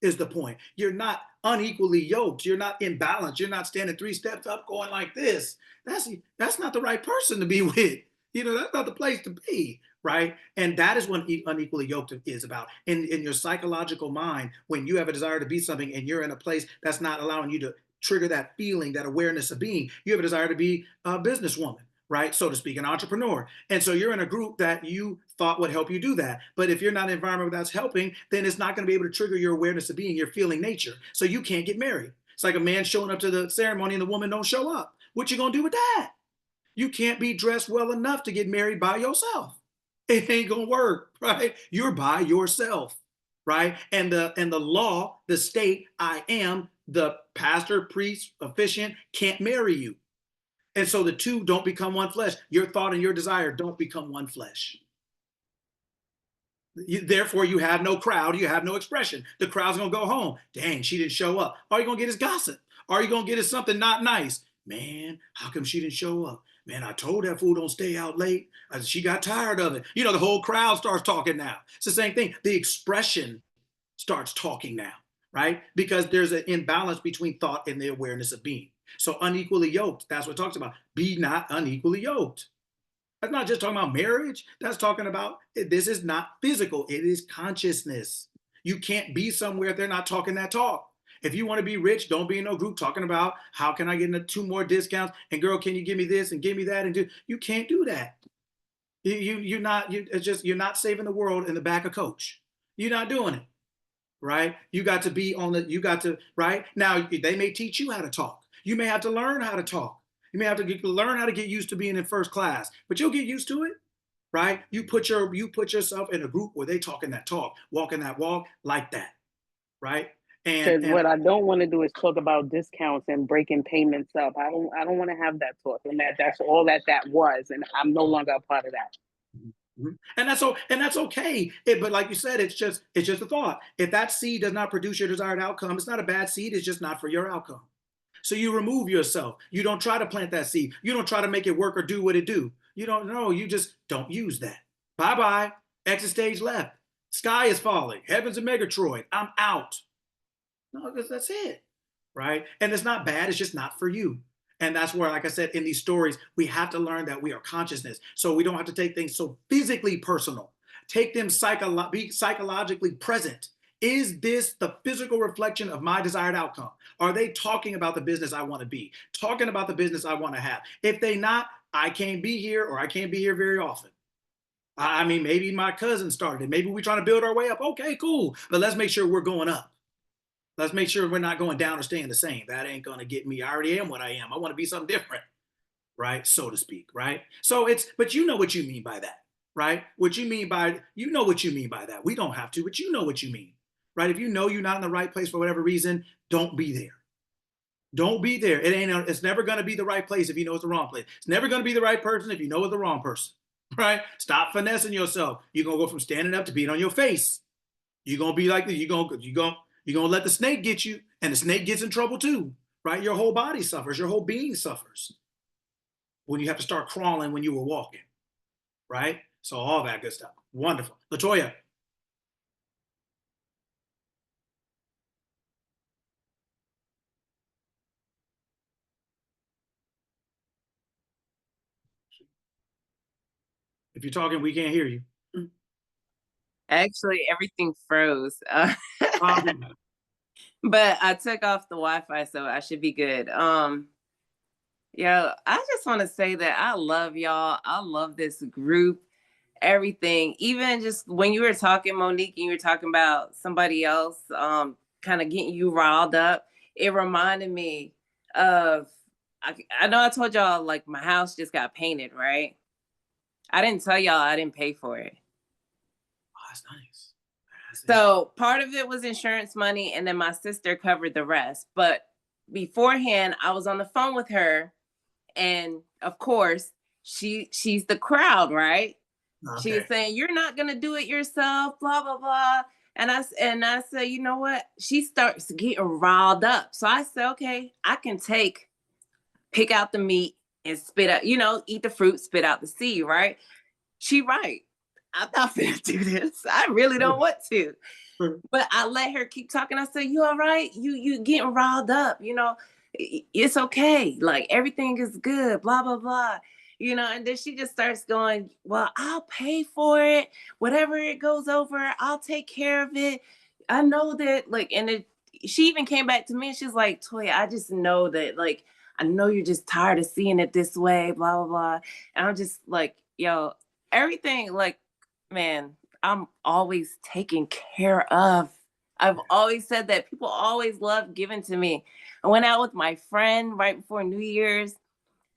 Is the point. You're not unequally yoked. You're not in balance. You're not standing 3 steps up going like this. That's not the right person to be with. That's not the place to be, right? And that is what unequally yoked is about. In your psychological mind, when you have a desire to be something and you're in a place that's not allowing you to trigger that feeling, that awareness of being, you have a desire to be a businesswoman, right? So to speak, an entrepreneur. And so you're in a group that you thought would help you do that. But if you're not in an environment that's helping, then it's not going to be able to trigger your awareness of being, your feeling nature. So you can't get married. It's like a man showing up to the ceremony and the woman don't show up. What you going to do with that? You can't be dressed well enough to get married by yourself. It ain't going to work, right? You're by yourself, right? And the law, the state, I am, the pastor, priest, officiant, can't marry you. And so the two don't become one flesh. Your thought and your desire don't become one flesh. Therefore, you have no crowd. You have no expression. The crowd's going to go home. Dang, she didn't show up. All you're going to get is gossip. All you're going to get is something not nice. Man, how come she didn't show up? Man, I told that fool don't stay out late. She got tired of it. The whole crowd starts talking now. It's the same thing. The expression starts talking now, right? Because there's an imbalance between thought and the awareness of being. So unequally yoked, that's what it talks about. Be not unequally yoked. That's not just talking about marriage. That's talking about this is not physical. It is consciousness. You can't be somewhere if they're not talking that talk. If you want to be rich, don't be in no group talking about how can I get into 2 more discounts and girl, can you give me this and give me that and do. You can't do that. You're not. It's just you're not saving the world in the back of coach. You're not doing it, right? You got to be on the. You got to right now. They may teach you how to talk. You may have to learn how to talk. You may have to learn how to get used to being in first class, but you'll get used to it, right? You put yourself in a group where they talking that talk, walking that walk like that, right? Because And what I don't want to do is talk about discounts and breaking payments up. I don't want to have that talk. And that's all that was. And I'm no longer a part of that. and that's okay. But like you said, it's just a thought. If that seed does not produce your desired outcome, it's not a bad seed. It's just not for your outcome. So you remove yourself. You don't try to plant that seed. You don't try to make it work or do what it do. You don't know. You just don't use that. Bye-bye. Exit stage left. Sky is falling. Heaven's a Megatroid. I'm out. No, that's it. Right? And it's not bad. It's just not for you. And that's where, like I said, in these stories, we have to learn that we are consciousness. So we don't have to take things so physically personal. Take them be psychologically present. Is this the physical reflection of my desired outcome? Are they talking about the business I want to be? Talking about the business I want to have? If they not, I can't be here or I can't be here very often. I mean, maybe my cousin started it. Maybe we're trying to build our way up. Okay, cool. But let's make sure we're going up. Let's make sure we're not going down or staying the same. That ain't going to get me. I already am what I am. I want to be something different, right? So to speak, right? So but you know what you mean by that, right? You know what you mean by that. We don't have to, but you know what you mean, right? If you know you're not in the right place for whatever reason, don't be there. Don't be there. It's never going to be the right place if you know it's the wrong place. It's never going to be the right person if you know it's the wrong person, right? Stop finessing yourself. You're going to go from standing up to being on your face. You're going to be like, you're going to let the snake get you, and the snake gets in trouble too, right? Your whole body suffers. Your whole being suffers when you have to start crawling when you were walking, right? So all that good stuff. Wonderful. LaToya. If you're talking, we can't hear you. Actually, everything froze. But I took off the Wi-Fi, so I should be good. I just want to say that I love y'all. I love this group, everything. Even just when you were talking, Monique, and you were talking about somebody else kind of getting you riled up, it reminded me of, I know I told y'all, like, my house just got painted, right? I didn't tell y'all I didn't pay for it. Oh, that's nice. So part of it was insurance money, and then my sister covered the rest. But beforehand, I was on the phone with her, and of course, she's the crowd, right? Okay. She was saying, "You're not gonna do it yourself," blah blah blah. And I said, you know what? She starts getting riled up. So I said, okay, I can pick out the meat and spit out, eat the fruit, spit out the seed, right? She right. I'm not gonna do this. I really don't want to. But I let her keep talking. I said, you all right? You getting riled up, it's okay. Like, everything is good, blah, blah, blah. And then she just starts going, well, I'll pay for it. Whatever it goes over, I'll take care of it. I know that, she even came back to me and she's like, Toya, I just know that, I know you're just tired of seeing it this way, blah, blah, blah. And I'm just like, yo, everything, man, I'm always taken care of. I've always said that. People always love giving to me. I went out with my friend right before New Year's.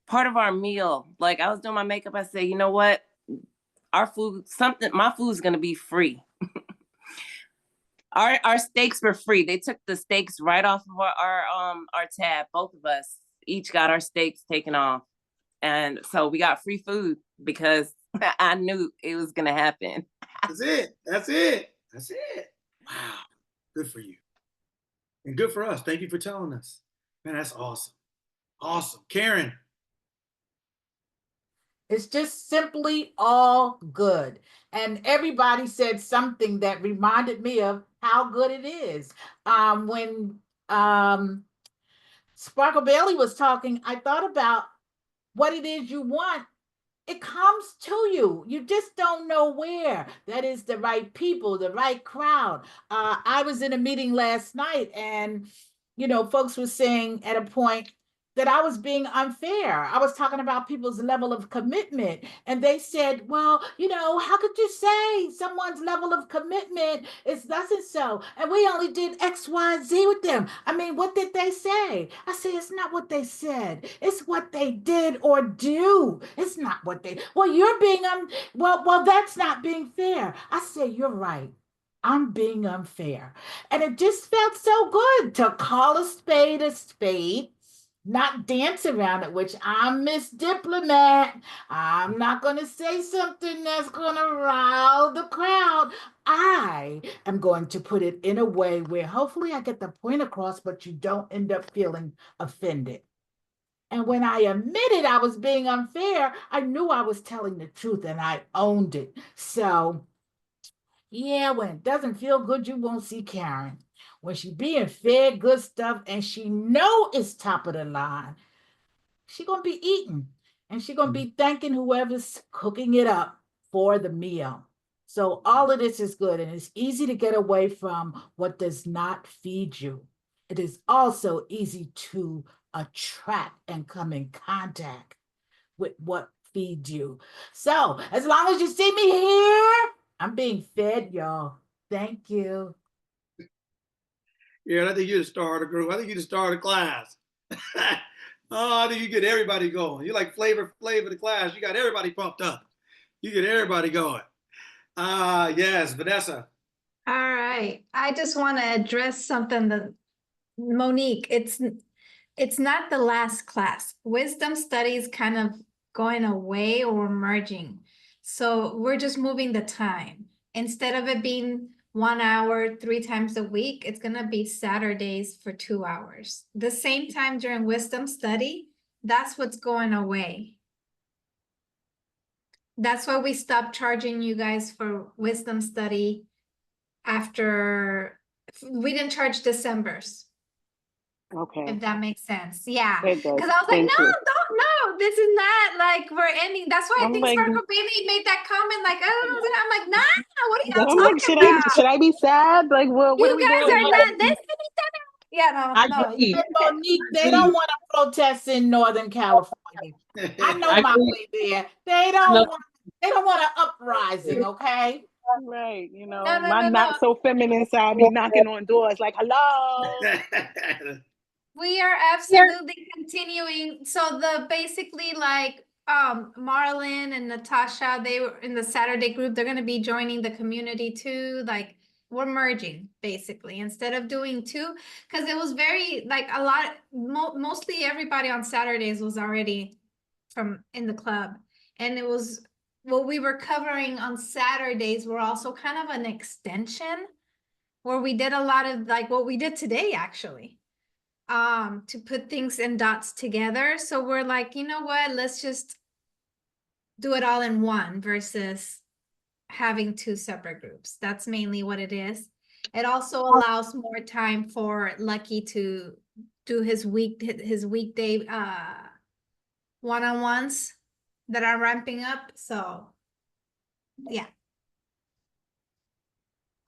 Part of our meal, I was doing my makeup, I said, you know what? My food's gonna be free. Our steaks were free. They took the steaks right off of our tab. Both of us each got our steaks taken off. And so we got free food because I knew it was gonna happen. That's it. Wow. Good for you. And good for us. Thank you for telling us. Man, that's awesome. Awesome. Karen. It's just simply all good. And everybody said something that reminded me of how good it is. When Sparkle Bailey was talking, I thought about what it is you want it comes to you. You just don't know where. That is the right people, the right crowd. I was in a meeting last night, and folks were saying at a point that I was being unfair. I was talking about people's level of commitment, and they said, "Well, how could you say someone's level of commitment is thus and so? And we only did X, Y, Z with them. I mean, what did they say?" I say, "It's not what they said. It's what they did or do. It's not what they. Well, you're being well, that's not being fair." I say, "You're right. I'm being unfair." And it just felt so good to call a spade, not dance around it, which I'm Miss Diplomat. I'm not going to say something that's going to rile the crowd. I am going to put it in a way where hopefully I get the point across, but you don't end up feeling offended. And when I admitted I was being unfair, I knew I was telling the truth and I owned it. So, yeah, when it doesn't feel good, you won't see Karen. When she being fed good stuff and she know it's top of the line, she gonna be eating, and she gonna be thanking whoever's cooking it up for the meal. So all of this is good, and it's easy to get away from what does not feed you. It is also easy to attract and come in contact with what feeds you. So as long as you see me here, I'm being fed, y'all. Thank you. Yeah, I think you're the star of the group. I think you're the star of the class. Oh, I think you get everybody going. You're like flavor of the class. You got everybody pumped up. You get everybody going. Yes, Vanessa. All right. I just want to address something that Monique, it's not the last class. Wisdom studies kind of going away or merging. So we're just moving the time. Instead of it being 1 hour, 3 times a week, it's going to be Saturdays for 2 hours. The same time during wisdom study, that's what's going away. That's why we stopped charging you guys for wisdom study after we didn't charge December's. Okay. If that makes sense. Yeah. It does. Because I was like, Thank no, you. don't, no, this is not like we're ending. That's why I I'm think like, Sparkle Bailey made that comment, like, oh, I'm like, nah, what are y'all I'm like, talking about? should I be sad? Like, what are You we guys doing? are not this and each other. Yeah, I no. agree. And Monique, they don't want to protest in Northern California. I know I my agree. way there. They No, don't want an uprising, okay? Right. No, My not so feminine side be knocking on doors like, hello. We are absolutely continuing. So basically like Marlon and Natasha, they were in the Saturday group. They're going to be joining the community too. Like we're merging basically instead of doing 2, because it was very like a lot. Mostly everybody on Saturdays was already from in the club, and it was what we were covering on Saturdays were also kind of an extension where we did a lot of like what we did today actually. To put things and dots together. So we're like, you know what, let's just do it all in one versus having 2 separate groups. That's mainly what it is. It also allows more time for Lucky to do his weekday one-on-ones that are ramping up. So yeah.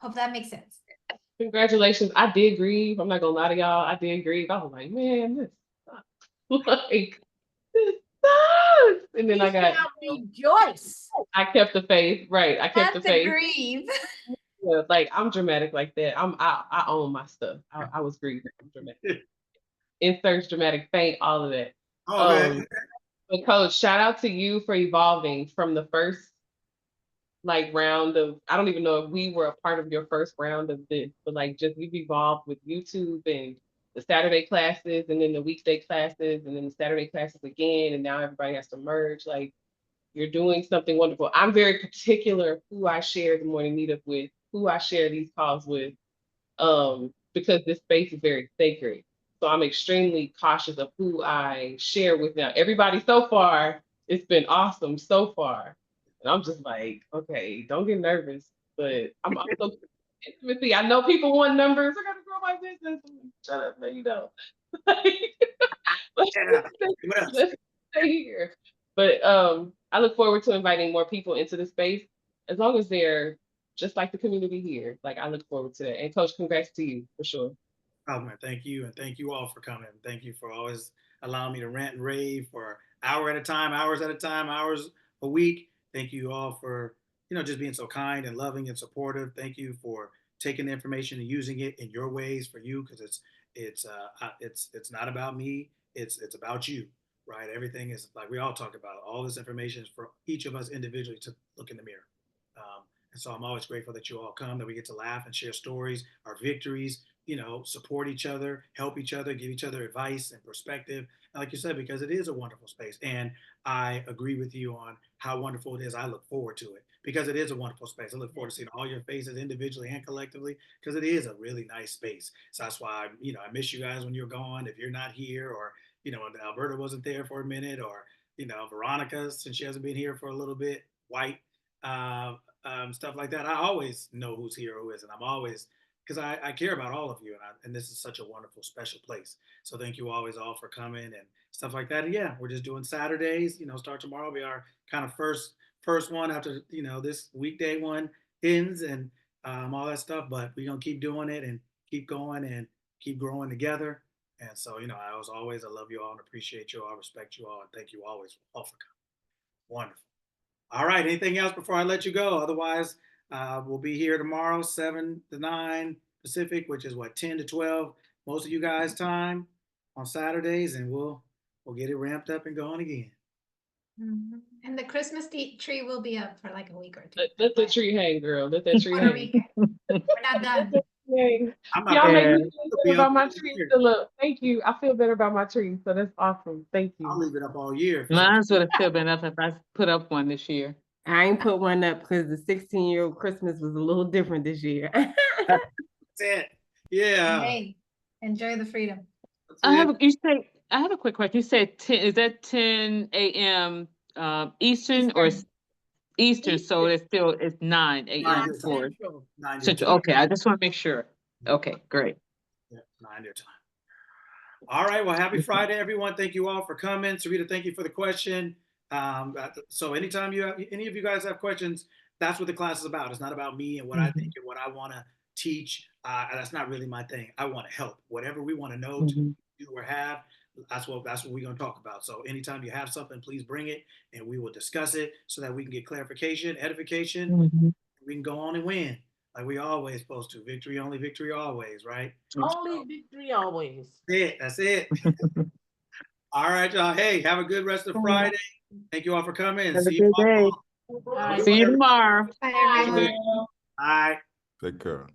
Hope that makes sense. Congratulations. I did grieve. I'm not gonna lie to y'all. I did grieve. I was like, man, this sucks. Like, this sucks. And then We shall rejoice. I kept the faith. Right. I kept the Not to faith. grieve. Yeah, like I'm dramatic like that. I own my stuff. I was grieving. I'm dramatic. Inserts, dramatic faint, all of that. Oh man. But Coach, shout out to you for evolving from the first like round of, I don't even know if we were a part of your first round of this, but like just we've evolved with YouTube and the Saturday classes and then the weekday classes and then the Saturday classes again, and now everybody has to merge. Like you're doing something wonderful. I'm very particular who I share the morning meetup with, who I share these calls with, because this space is very sacred. So I'm extremely cautious of who I share with now. Everybody so far, it's been awesome so far. And I'm just like, okay, don't get nervous. But I'm also intimacy. I know people want numbers. I gotta grow my business. Shut up, no, you don't. Let's stay here. But I look forward to inviting more people into the space, as long as they're just like the community here. Like, I look forward to that. And Coach, congrats to you for sure. Oh man, thank you, and thank you all for coming. Thank you for always allowing me to rant and rave for hour at a time, hours at a time, hours a week. Thank you all for just being so kind and loving and supportive. Thank you for taking the information and using it in your ways for you, because it's not about me. It's about you, right? Everything is like we all talk about. All this information is for each of us individually to look in the mirror. And so I'm always grateful that you all come, that we get to laugh and share stories, our victories, support each other, help each other, give each other advice and perspective. And like you said, because it is a wonderful space. And I agree with you on how wonderful it is. I look forward to it because it is a wonderful space. I look forward to seeing all your faces individually and collectively because it is a really nice space. So that's why, I miss you guys when you're gone. If you're not here, or, when Alberta wasn't there for a minute, or, Veronica, since she hasn't been here for a little bit, White, stuff like that. I always know who's here or who isn't. I'm always, because I care about all of you, and this is such a wonderful, special place. So thank you always all for coming and stuff like that. And yeah, we're just doing Saturdays. Start tomorrow. Will be our kind of first one after this weekday one ends and all that stuff. But we're gonna keep doing it and keep going and keep growing together. And so I love you all and appreciate you all, respect you all, and thank you always all for coming. Wonderful. All right. Anything else before I let you go? Otherwise, we'll be here tomorrow, 7 to 9 Pacific, which is what, 10 to 12, most of you guys' time on Saturdays, and we'll get it ramped up and going again. And the Christmas tree will be up for like a week or two. Let the tree hang, girl. Let that tree hang. We're not done. Y'all make me feel better about my tree still up. Thank you. I feel better about my tree, so that's awesome. Thank you. I'll leave it up all year. Mine would have still been up if I put up one this year. I ain't put one up because the 16-year-old Christmas was a little different this year. That's it. Yeah. Hey, enjoy the freedom. I have a quick question. You said 10, is that 10 a.m. Eastern or Eastern? So it's 9 a.m. for Central. Okay, I just want to make sure. Okay, great. Yeah, 9 your time. All right. Well, happy Friday, everyone. Thank you all for coming. Sarita, thank you for the question. So anytime any of you guys have questions, that's what the class is about. It's not about me and what I think and what I want to teach. That's not really my thing. I want to help. Whatever we want to know to do or have, that's what we're going to talk about. So anytime you have something, please bring it and we will discuss it so that we can get clarification, edification. We can go on and win like we always supposed to. Victory only, victory always, right? Only victory always. That's it. All right, y'all. Hey, have a good rest of Friday. Thank you all for coming. Have a good day. See you tomorrow. Bye, everyone. Bye. Take care.